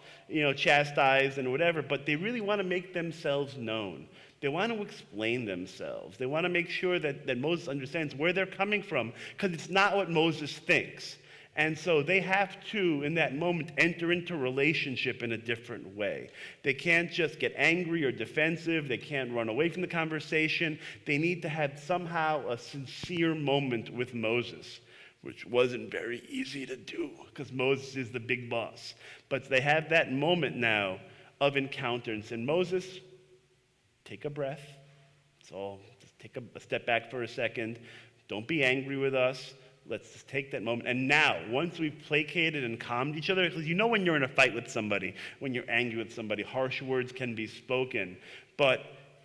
chastised and whatever, but they really want to make themselves known. They want to explain themselves. They want to make sure that Moses understands where they're coming from, because it's not what Moses thinks. And so they have to, in that moment, enter into relationship in a different way. They can't just get angry or defensive. They can't run away from the conversation. They need to have somehow a sincere moment with Moses, which wasn't very easy to do because Moses is the big boss. But they have that moment now of encounter and say, Moses, take a breath. So just take a step back for a second. Don't be angry with us. Let's just take that moment. And now, once we've placated and calmed each other, because when you're in a fight with somebody, when you're angry with somebody, harsh words can be spoken. But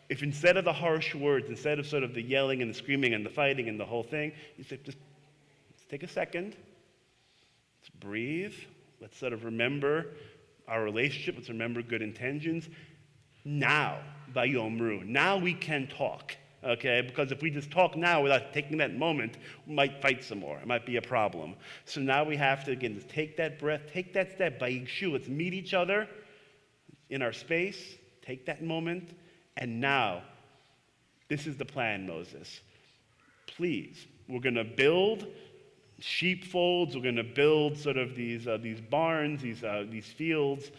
if instead of the harsh words, instead of sort of the yelling and the screaming and the fighting and the whole thing, you say, just take a second. Let's breathe. Let's sort of remember our relationship. Let's remember good intentions. Now, vayomru. Now we can talk. Okay, because if we just talk now without taking that moment, we might fight some more. It might be a problem. So now we have to, again, just take that breath, take that step, vayigshu. Let's meet each other in our space, take that moment, and now, this is the plan, Moses. Please, we're going to build sheepfolds. We're going to build sort of these barns, these fields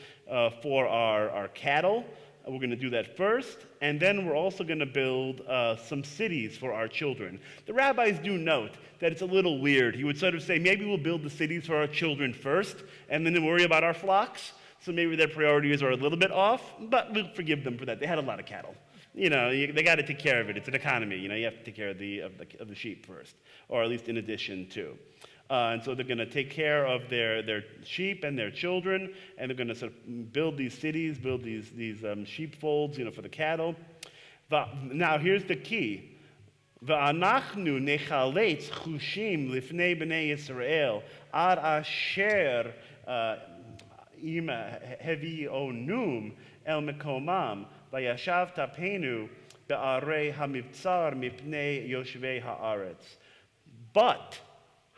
for our cattle. We're going to do that first, and then we're also going to build some cities for our children. The rabbis do note that it's a little weird. He would sort of say, maybe we'll build the cities for our children first, and then worry about our flocks. So maybe their priorities are a little bit off, but we'll forgive them for that. They had a lot of cattle. They got to take care of it. It's an economy. You have to take care of the sheep first, or at least in addition to. And so they're going to take care of their sheep and their children, and they're going to sort of build these cities, build these sheepfolds, for the cattle. Now here's the key. V'anachnu nechaletz chushim lifnei bnei Yisrael ad asher im hevionum el mekomam vayashav tapenu be'arei hamivtzar mipnei yoshvei haaretz. But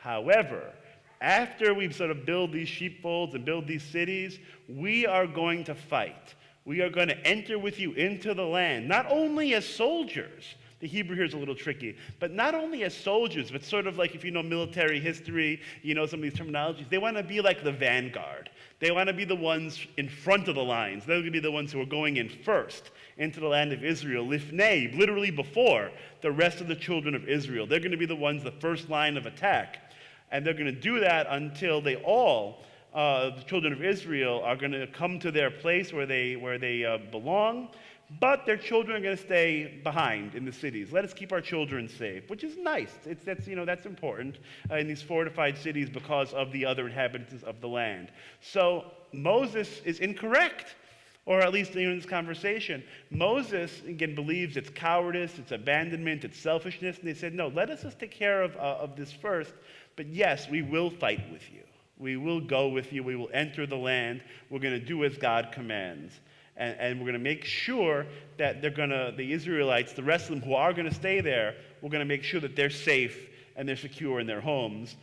however, after we sort of build these sheepfolds and build these cities, we are going to fight. We are going to enter with you into the land, not only as soldiers. The Hebrew here is a little tricky, but not only as soldiers, but sort of like if you know military history, some of these terminologies, they want to be like the vanguard. They want to be the ones in front of the lines. They're going to be the ones who are going in first into the land of Israel. Lifnei, literally before the rest of the children of Israel. They're going to be the ones, the first line of attack. And they're going to do that until they all, the children of Israel, are going to come to their place where they belong. But their children are going to stay behind in the cities. Let us keep our children safe, which is nice. That's important in these fortified cities because of the other inhabitants of the land. So Moses is incorrect, or at least in this conversation. Moses, again, believes it's cowardice, it's abandonment, it's selfishness. And they said, no, let us just take care of this first. But yes, we will fight with you. We will go with you. We will enter the land. We're going to do as God commands. And we're going to make sure that the Israelites, the rest of them who are going to stay there, we're going to make sure that they're safe and they're secure in their homes.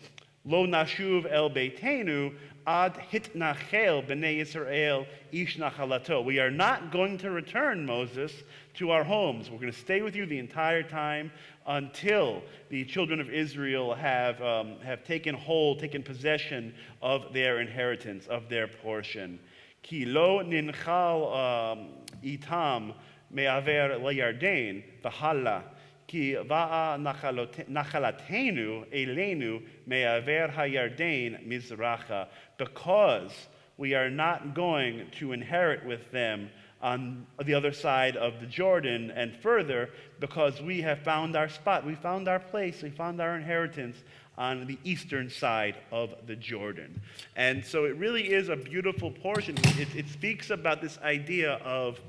Lo nashuv el beitenu ad hitnachel b'nei Yisrael ish nachalato. We are not going to return, Moses, to our homes. We're going to stay with you the entire time until the children of Israel have taken possession of their inheritance, of their portion. Ki lo ninchal itam me'aver layarden v'hala ki va'a nachalatenu elenu me'aver hayarden mizracha, because we are not going to inherit with them on the other side of the Jordan and further, because we have found our spot, we found our place, we found our inheritance on the eastern side of the Jordan. And so it really is a beautiful portion. It speaks about this idea of,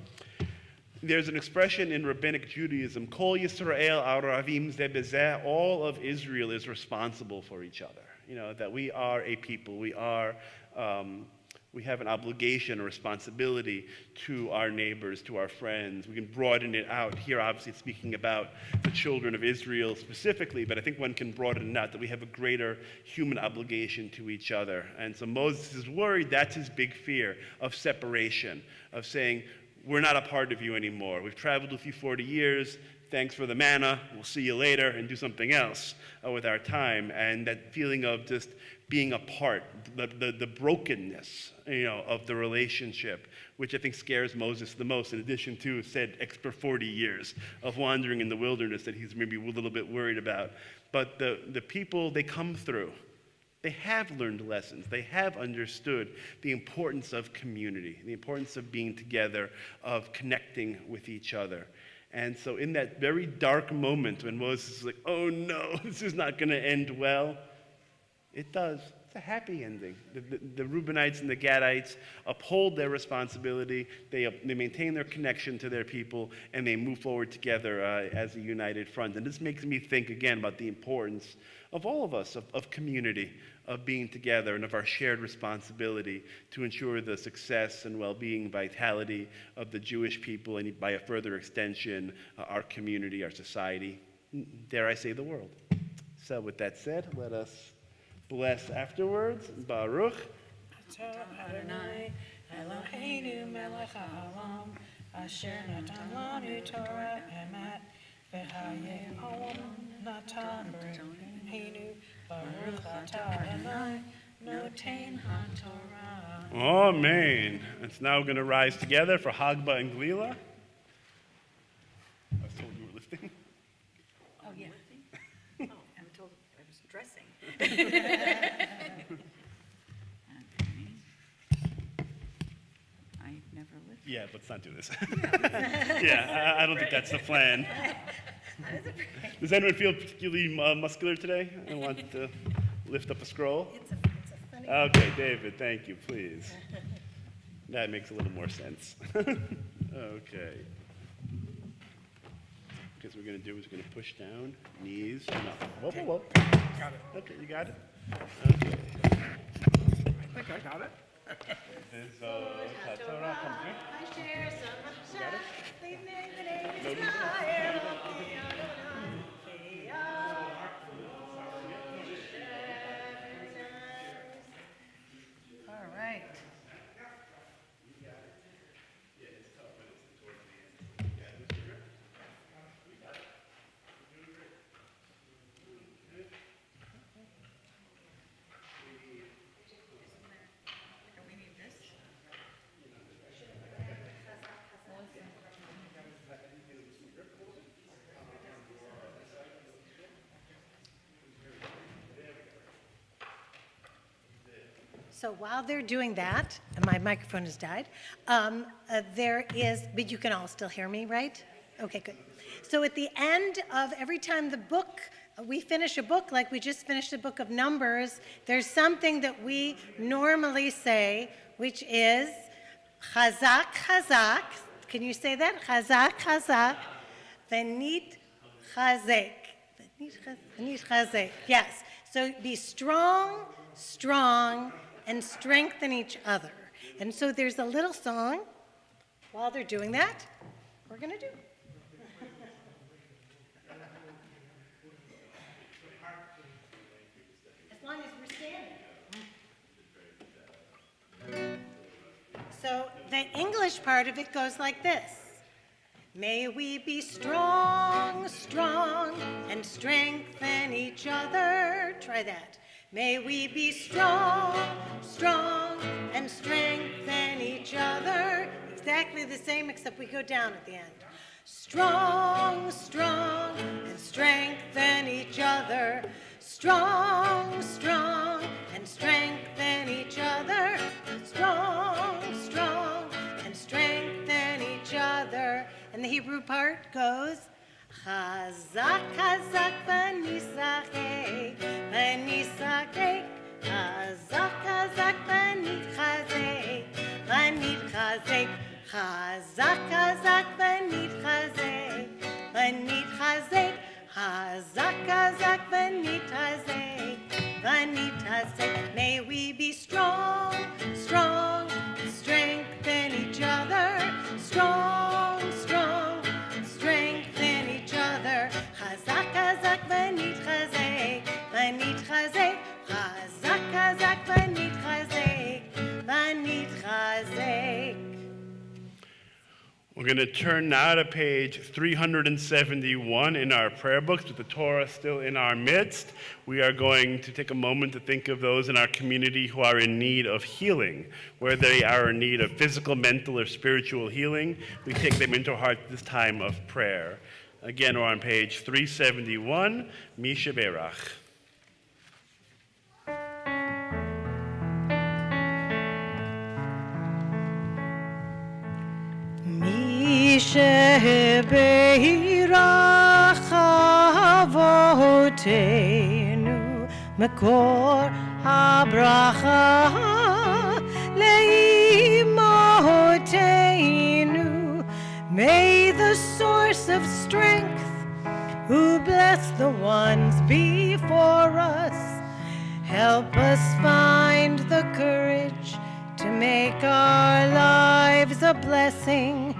there's an expression in Rabbinic Judaism, Kol Yisrael Aravim Ze Bezeh, all of Israel is responsible for each other. That we are a people, we have an obligation, a responsibility to our neighbors, to our friends. We can broaden it out. Here, obviously, it's speaking about the children of Israel specifically, but I think one can broaden it out, that we have a greater human obligation to each other. And so Moses is worried. That's his big fear, of separation, of saying, we're not a part of you anymore. We've traveled with you 40 years. Thanks for the manna. We'll see you later and do something else with our time. And that feeling of just being apart, the brokenness, of the relationship, which I think scares Moses the most, in addition to said extra 40 years of wandering in the wilderness that he's maybe a little bit worried about. But the people, they come through. They have learned lessons. They have understood the importance of community, the importance of being together, of connecting with each other. And so in that very dark moment when Moses is like, oh no, this is not going to end well, it does. It's a happy ending. The Reubenites and the Gadites uphold their responsibility. They maintain their connection to their people, and they move forward together as a united front. And this makes me think again about the importance of all of us, of community, of being together, and of our shared responsibility to ensure the success and well-being, vitality of the Jewish people, and by a further extension, our community, our society, dare I say the world. So with that said, let us bless afterwards. Baruch. Adonai, Eloheinu melech haolam, asher natan lanu Torah emet, v'hayei olam natan b'reinu, baruch atah Adonai, noten haTorah. Amen. It's now going to rise together for Hagba and Glila. I was told you were lifting. Oh, yeah. Oh, I'm told I was dressing. I never lived. Yeah, let's not do this. Yeah, I don't think that's the plan. Does anyone feel particularly muscular today and want to lift up a scroll? It's a funny. Okay, David, thank you, please. That makes a little more sense. Okay. Because what we're going to do is we're going to push down, knees, and up. Whoa, whoa, whoa. Got it. Okay, you got it? Okay. I think I got it. And so, Torah, come here. I share some Got it? Leave me the name No, is you Israel. All right. So while they're doing that, and my microphone has died, there is, but you can all still hear me, right? Okay, good. So at the end of every time we finish a book, like we just finished the book of Numbers, there's something that we normally say, which is Chazak, Chazak. Can you say that? Chazak, Chazak. Venit Chazek. Venit Chazek. Yes. So be strong, strong, and strengthen each other. And so there's a little song. While they're doing that, we're going to do. As long as we're standing. So the English part of it goes like this. May we be strong, strong, and strengthen each other. Try that. May we be strong, strong, and strengthen each other. Exactly the same, except we go down at the end. Strong, strong, and strengthen each other. Strong, strong, and strengthen each other. Strong, strong, and strengthen each other. And the Hebrew part goes, Chazak, Chazak, v'nisachei, חזק חזק ונתחזק, ונתחזק, חזק חזק ונתחזק, ונתחזק. May we be strong, strong, strengthen each other, strong, strong, strengthen each other. חזק חזק ונתחזק, ונתחזק, חזק חזק ונתחזק, ונתחזק. We're going to turn now to page 371 in our prayer books with the Torah still in our midst. We are going to take a moment to think of those in our community who are in need of healing, whether they are in need of physical, mental, or spiritual healing. We take them into our heart this time of prayer. Again, we're on page 371, Misha Berach. שבעירך אבותינו מקור הברכה לאמותינו. May the source of strength who bless the ones before us help us find the courage to make our lives a blessing,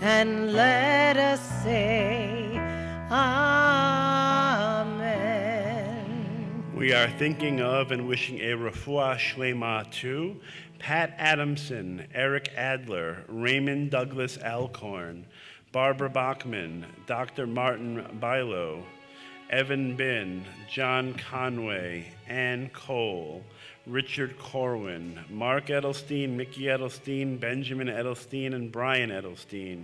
and let us say Amen. We are thinking of and wishing a refuah shlema to Pat Adamson, Eric Adler, Raymond Douglas Alcorn, Barbara Bachman, Dr. Martin Bilo, Evan Bin, John Conway, Ann Cole, Richard Corwin, Mark Edelstein, Mickey Edelstein, Benjamin Edelstein, and Brian Edelstein,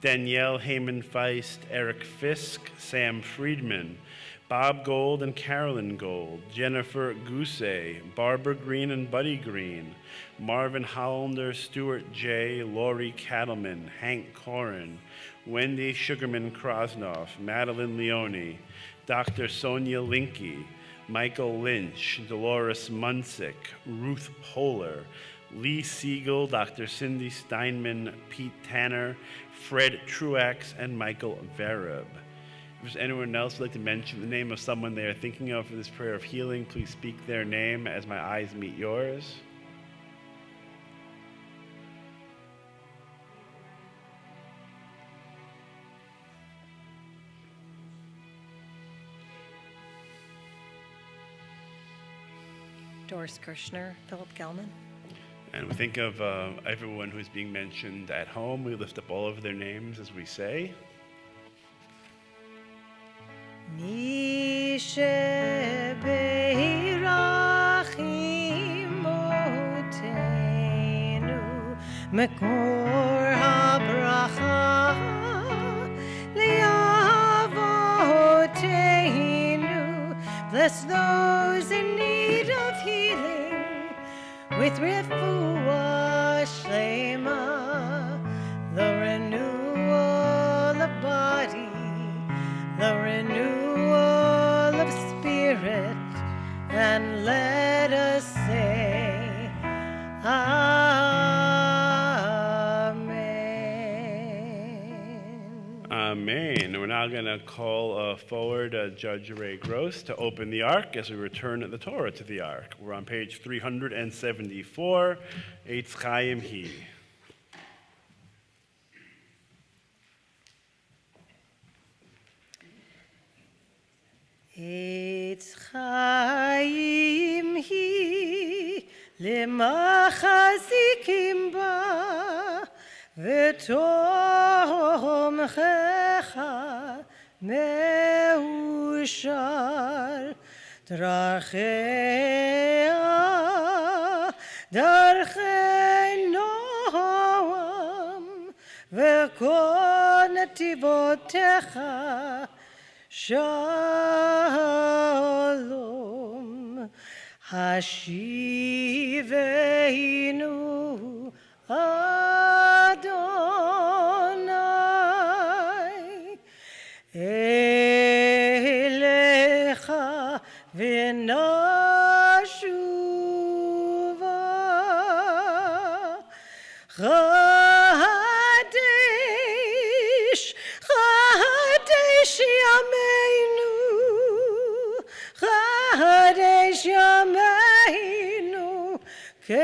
Danielle Heyman Feist, Eric Fisk, Sam Friedman, Bob Gold and Carolyn Gold, Jennifer Gousset, Barbara Green and Buddy Green, Marvin Hollander, Stuart J., Lori Cattleman, Hank Corin, Wendy Sugarman Krosnoff, Madeline Leone, Dr. Sonia Linke, Michael Lynch, Dolores Munsick, Ruth Poehler, Lee Siegel, Dr. Cindy Steinman, Pete Tanner, Fred Truax, and Michael Vereb. If there's anyone else who'd like to mention the name of someone they are thinking of for this prayer of healing, please speak their name as my eyes meet yours. Doris Kirshner, Philip Gelman. And we think of everyone who's being mentioned at home. We lift up all of their names as we say. מי שבעירך אמותינו מקור הברכה לאבותינו. Bless those in need of healing with refuah shlema, the renewal of body, the renewal of spirit, and let us say Amen. Amen. We're now going to call forward Judge Ray Gross to open the Ark as we return the Torah to the Ark. We're on page 374, Eitz Chaim Hi. Eitz Chaim hi למחזיקים בה ותומכך מאושר דרכיה דרכי נועם וכל נתיבותיך Shalom, Hashivenu Adonai Elecha v'nashuva כקדם.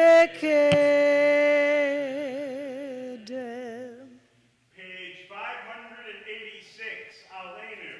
Page 586, Aleinu.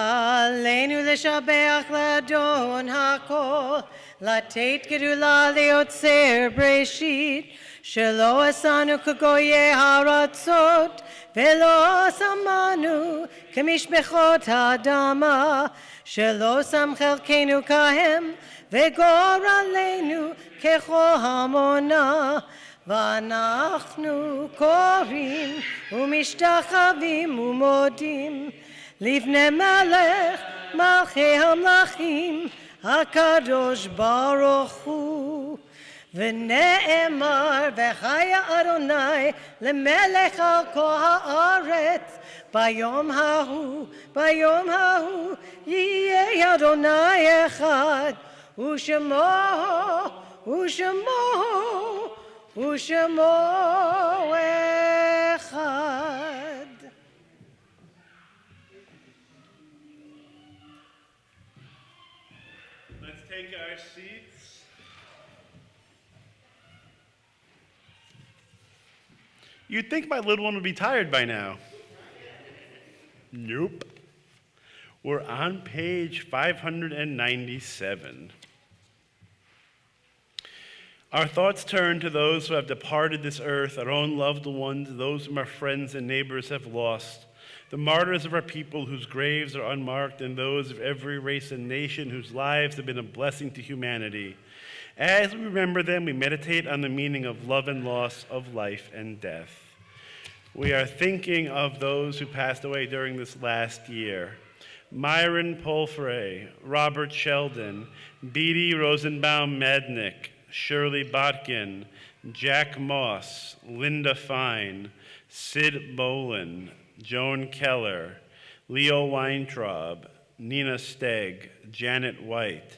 עלינו לשבח לאדון הכל, לתת גדולה ליוצר בראשית, שלא עשנו כגויי הארצות, ולא שמנו כמשפחות האדמה, שלא שם חלקנו כהם, וגור עלינו ככל המונה. ואנחנו קוראים ומשתחווים ומודים לפני מלך מלכי המלכים הקדוש ברוך הוא. ונאמר וחיה אדוני למלך על כל הארץ, ביום ההוא יהיה אדוני אחד, ושמו אחד. Let's take our seats. You'd think my little one would be tired by now. Nope. We're on page 597. Our thoughts turn to those who have departed this earth, our own loved ones, those whom our friends and neighbors have lost, the martyrs of our people whose graves are unmarked, and those of every race and nation whose lives have been a blessing to humanity. As we remember them, we meditate on the meaning of love and loss, of life and death. We are thinking of those who passed away during this last year. Myron Polfrey, Robert Sheldon, Beatty Rosenbaum Mednick, Shirley Botkin, Jack Moss, Linda Fine, Sid Bolin, Joan Keller, Leo Weintraub, Nina Stegg, Janet White,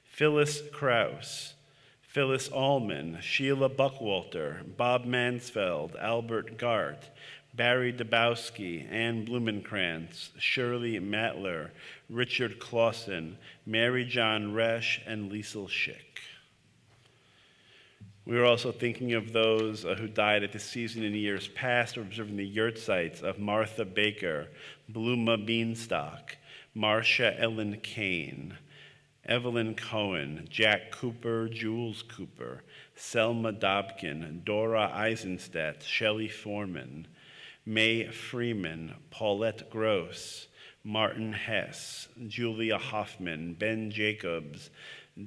Phyllis Krause, Phyllis Allman, Sheila Buckwalter, Bob Mansfeld, Albert Gart, Barry Dabowski, Ann Blumenkrantz, Shirley Matler, Richard Clausen, Mary John Resch, and Liesel Schick. We are also thinking of those who died at this season in years past, or observing the yurtsites of Martha Baker, Bluma Beanstalk, Marcia Ellen Kane, Evelyn Cohen, Jack Cooper, Jules Cooper, Selma Dobkin, Dora Eisenstadt, Shelley Foreman, May Freeman, Paulette Gross, Martin Hess, Julia Hoffman, Ben Jacobs,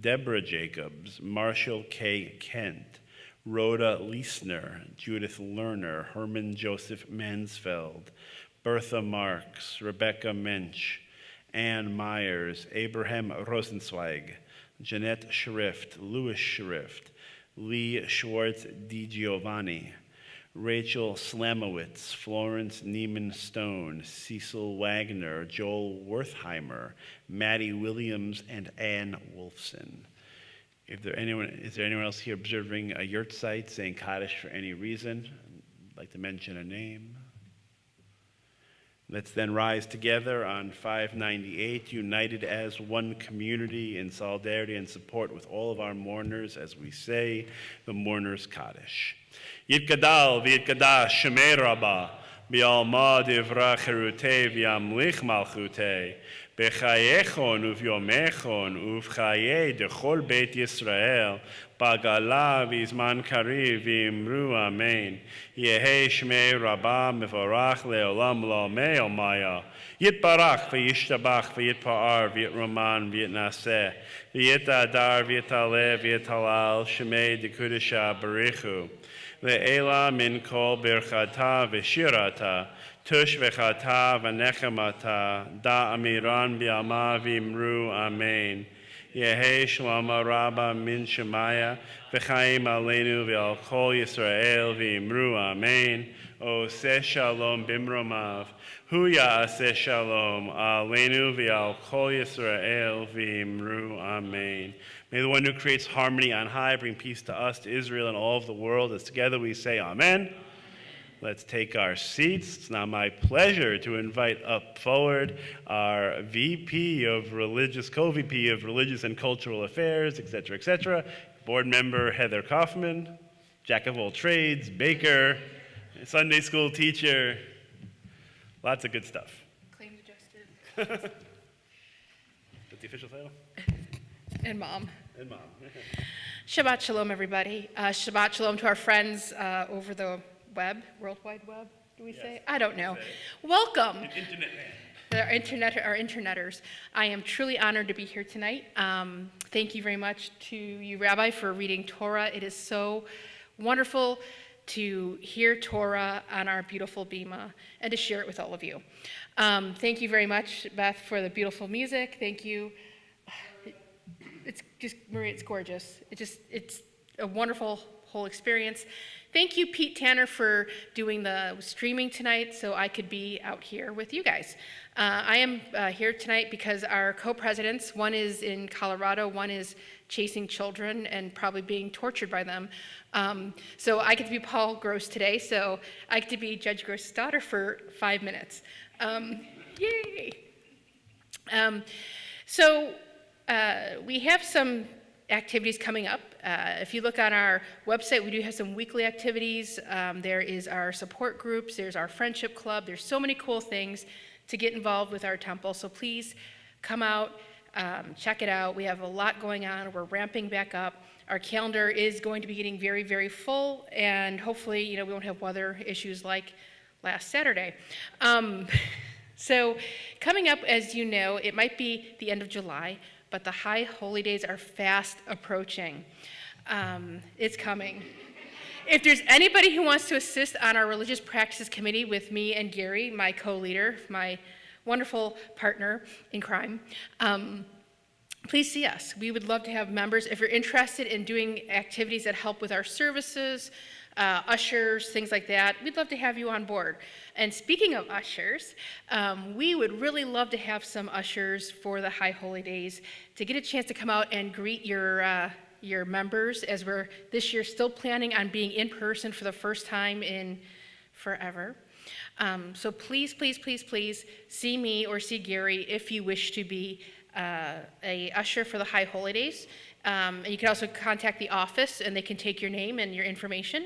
Deborah Jacobs, Marshall K. Kent, Rhoda Leisner, Judith Lerner, Herman Joseph Mansfeld, Bertha Marks, Rebecca Mensch, Ann Myers, Abraham Rosenzweig, Jeanette Schrift, Louis Schrift, Lee Schwartz DiGiovanni, Rachel Slamowitz, Florence Neiman Stone, Cecil Wagner, Joel Wertheimer, Maddie Williams, and Ann Wolfson. Is there anyone else here observing a yurtsite, saying Kaddish for any reason? I'd like to mention a name. Let's then rise together on 598, united as one community in solidarity and support with all of our mourners as we say the Mourners' Kaddish. Yitgadal v'yitgadash Shemei Rabbah b'alma divra cherutei v'yamlich malchutei b'chayechon uv'yomechon uv'chayei dechol Beit Yisrael b'gala v'izman kariv v'imru amen. Yehei Shemei Rabbah mevorach le'olam la'omei omaya. Yitbarach v'yishtabach v'yitpa'ar v'yitroman v'yitnaseh v'yitadar v'yitaleh v'yitalal Shemei dekudesha barichu. Le'ela min kol birchata v'shirata, tush v'chata v'nechamata, da amiran bi'ama v'imru amen. Yehei shlama rabba min shemaya, v'chaim aleinu v'al kol Yisrael v'imru amen. O se shalom bimromav, hu ya'aseh shalom, aleinu v'al kol Yisrael v'imru amen. May the one who creates harmony on high bring peace to us, to Israel, and all of the world, as together we say Amen. Let's take our seats. It's now my pleasure to invite up forward our VP of Religious, co-VP of Religious and Cultural Affairs, et cetera, Board Member Heather Kaufman, Jack of all trades, baker, Sunday school teacher, lots of good stuff. Claims adjusted. That's the official title? And mom. And mom. Shabbat Shalom, everybody. Shabbat Shalom to our friends over the web, World Wide Web, do we say? I don't know. Welcome. Internet man. Our interneters. I am truly honored to be here tonight. Thank you very much to you, Rabbi, for reading Torah. It is so wonderful to hear Torah on our beautiful bima and to share it with all of you. Thank you very much, Beth, for the beautiful music. Thank you. It's just, Marie, it's gorgeous. It's a wonderful whole experience. Thank you, Pete Tanner, for doing the streaming tonight so I could be out here with you guys. I am here tonight because our co-presidents, one is in Colorado, one is chasing children and probably being tortured by them. So I get to be Paul Gross today, so I get to be Judge Gross's daughter for 5 minutes. Yay! We have some activities coming up. If you look on our website, we do have some weekly activities. There is our support groups, there's our friendship club. There's so many cool things to get involved with our temple. So please come out, check it out. We have a lot going on. We're ramping back up. Our calendar is going to be getting very, very full, and hopefully, we won't have weather issues like last Saturday. So coming up, as you know, it might be the end of July, but the high holy days are fast approaching. It's coming. If there's anybody who wants to assist on our religious practices committee with me and Gary, my co-leader, my wonderful partner in crime, please see us. We would love to have members. If you're interested in doing activities that help with our services, ushers, things like that, we'd love to have you on board. And speaking of ushers, we would really love to have some ushers for the High Holy Days to get a chance to come out and greet your members, as we're this year still planning on being in person for the first time in forever. So please, please, please, please see me or see Gary if you wish to be a usher for the High Holy Days. And you can also contact the office and they can take your name and your information.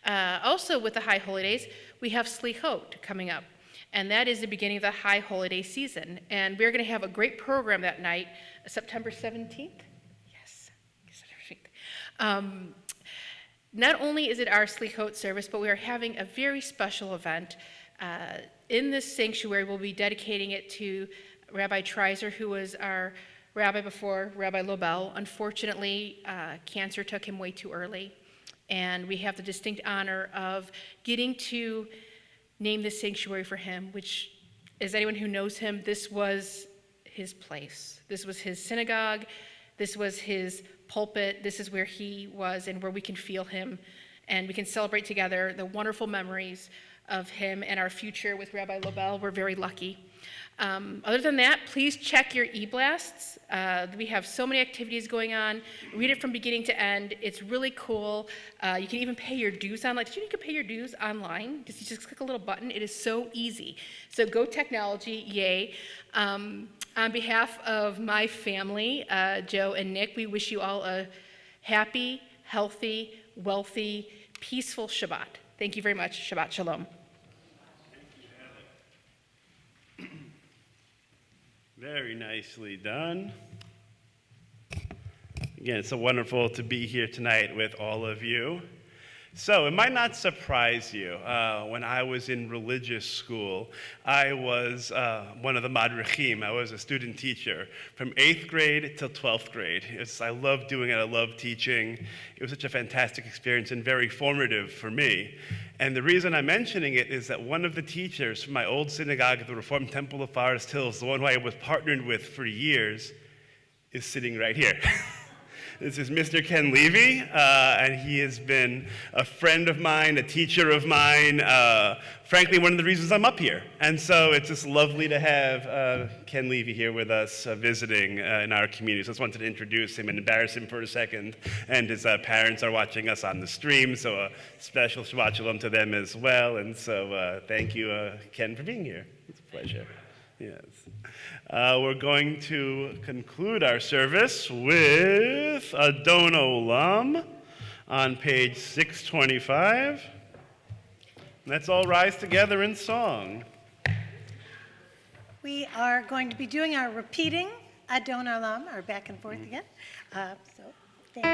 Also with the High Holy Days, we have Slichot coming up. And that is the beginning of the High Holiday season. And we're going to have a great program that night, September 17th. Yes, September 17th. Not only is it our Slichot service, but we are having a very special event. In this sanctuary, we'll be dedicating it to Rabbi Treiser, who was our rabbi before Rabbi Lobel. Unfortunately, cancer took him way too early. And we have the distinct honor of getting to name this sanctuary for him, which, as anyone who knows him, this was his place. This was his synagogue. This was his pulpit. This is where he was and where we can feel him. And we can celebrate together the wonderful memories of him and our future with Rabbi Lobel. We're very lucky. Other than that, please check your e-blasts. We have so many activities going on. Read it from beginning to end. It's really cool. You can even pay your dues online. Did you know you can pay your dues online? You just click a little button. It is so easy. So go technology, yay. On behalf of my family, Joe and Nick, we wish you all a happy, healthy, wealthy, peaceful Shabbat. Thank you very much. Shabbat Shalom. Very nicely done. Again, it's so wonderful to be here tonight with all of you. So it might not surprise you, when I was in religious school, I was one of the madrichim. I was a student teacher from 8th grade till 12th grade. I loved doing it. I loved teaching. It was such a fantastic experience and very formative for me. And the reason I'm mentioning it is that one of the teachers from my old synagogue at the Reformed Temple of Forest Hills, the one who I was partnered with for years, is sitting right here. This is Mr. Ken Levy, and he has been a friend of mine, a teacher of mine, frankly, one of the reasons I'm up here. And so it's just lovely to have Ken Levy here with us visiting in our community. So I just wanted to introduce him and embarrass him for a second. And his parents are watching us on the stream, so a special Shabbat Shalom to them as well. And so thank you, Ken, for being here. It's a pleasure. Yes. We're going to conclude our service with Adon Olam on page 625. Let's all rise together in song. We are going to be doing our repeating Adon Olam, our back and forth again. So thank you.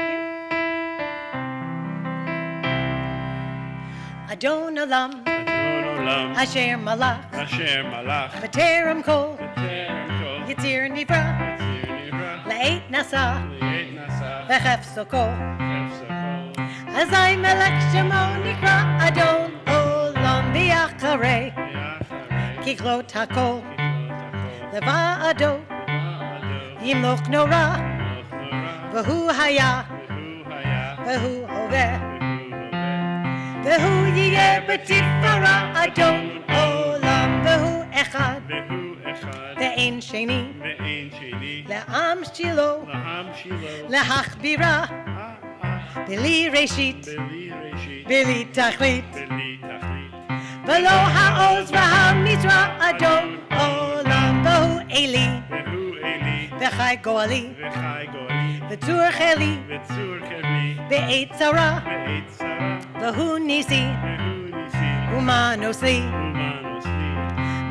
Adon Olam, Adon Olam, Asher Malach, Asher Malach, B'terem Kol, B'terem Kol, Yitzir Nivra, Yitzir Nivra, La'et Nasa, Le'et Nasa, V'chefso Kol. Chefsa Kol, Azai Melech Shemo Nikra Adon Olam V'yacharei, Yacharei, Kiklot HaKol, Kiklot HaKol, Leva'ado, Va'ado, Yimloch Nora, Moch Nora, V'hu Haya, V'hu Haya, V'hu Hoveh, V'hu Hoveh, V'hu Yiyeh B'tifara Adon Olam, V'hu Echad, V'hu Echad, Ve'en Sheni, Ve'en Sheni, La'am Shilo, Laham Shiloh, Lahachbira, B'li Reshit, Beli Reshit, B'li Tachlit, Beli Tachlit, V'lo Ha'oz V'Hamizra Adon Olam, V'hu Eli, V'hu Eli, V'chai Goali, V'chai Goli, V'tzur Cheli, V'tzur Kevli, Ve'et Zara, Ve'et Sarah, V'hu Nisi, V'hu Nisi, Umanosli, Umanos Li,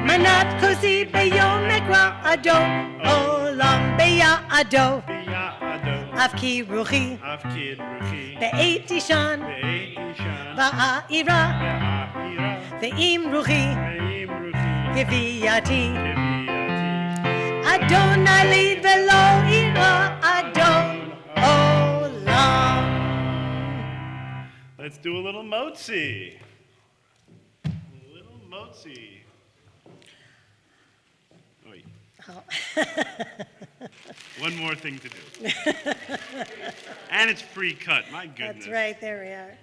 Manat Kosi B'yom Mekra Adon Olam Be'ya'ado, Biya Ado, Avki Ruchi, Avkid Ruchi, Ve'et Ishan, Ve'et Ishan, Va'ira, Ve'ahira, Ve'im Ruchi, Ve'im Ruchi, Giviyati, Kiviyati, Adonai li V'lo ira Adon Olam. Let's do a little motzi. A little motzi. Oi. One more thing to do. And it's pre-cut, my goodness. That's right, there we are.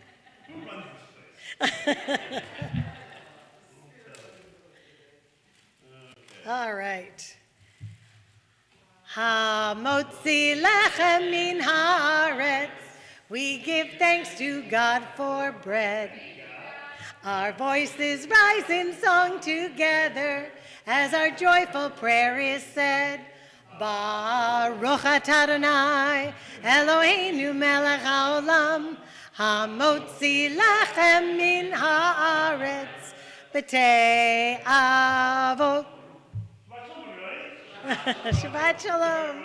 All right. Hamotzi lechem min haaretz. We give thanks to God for bread. Our voices rise in song together as our joyful prayer is said. Baruch atah Adonai, Eloheinu melech haolam, hamotzi lachem min haaretz, b'tei avot. Shabbat shalom.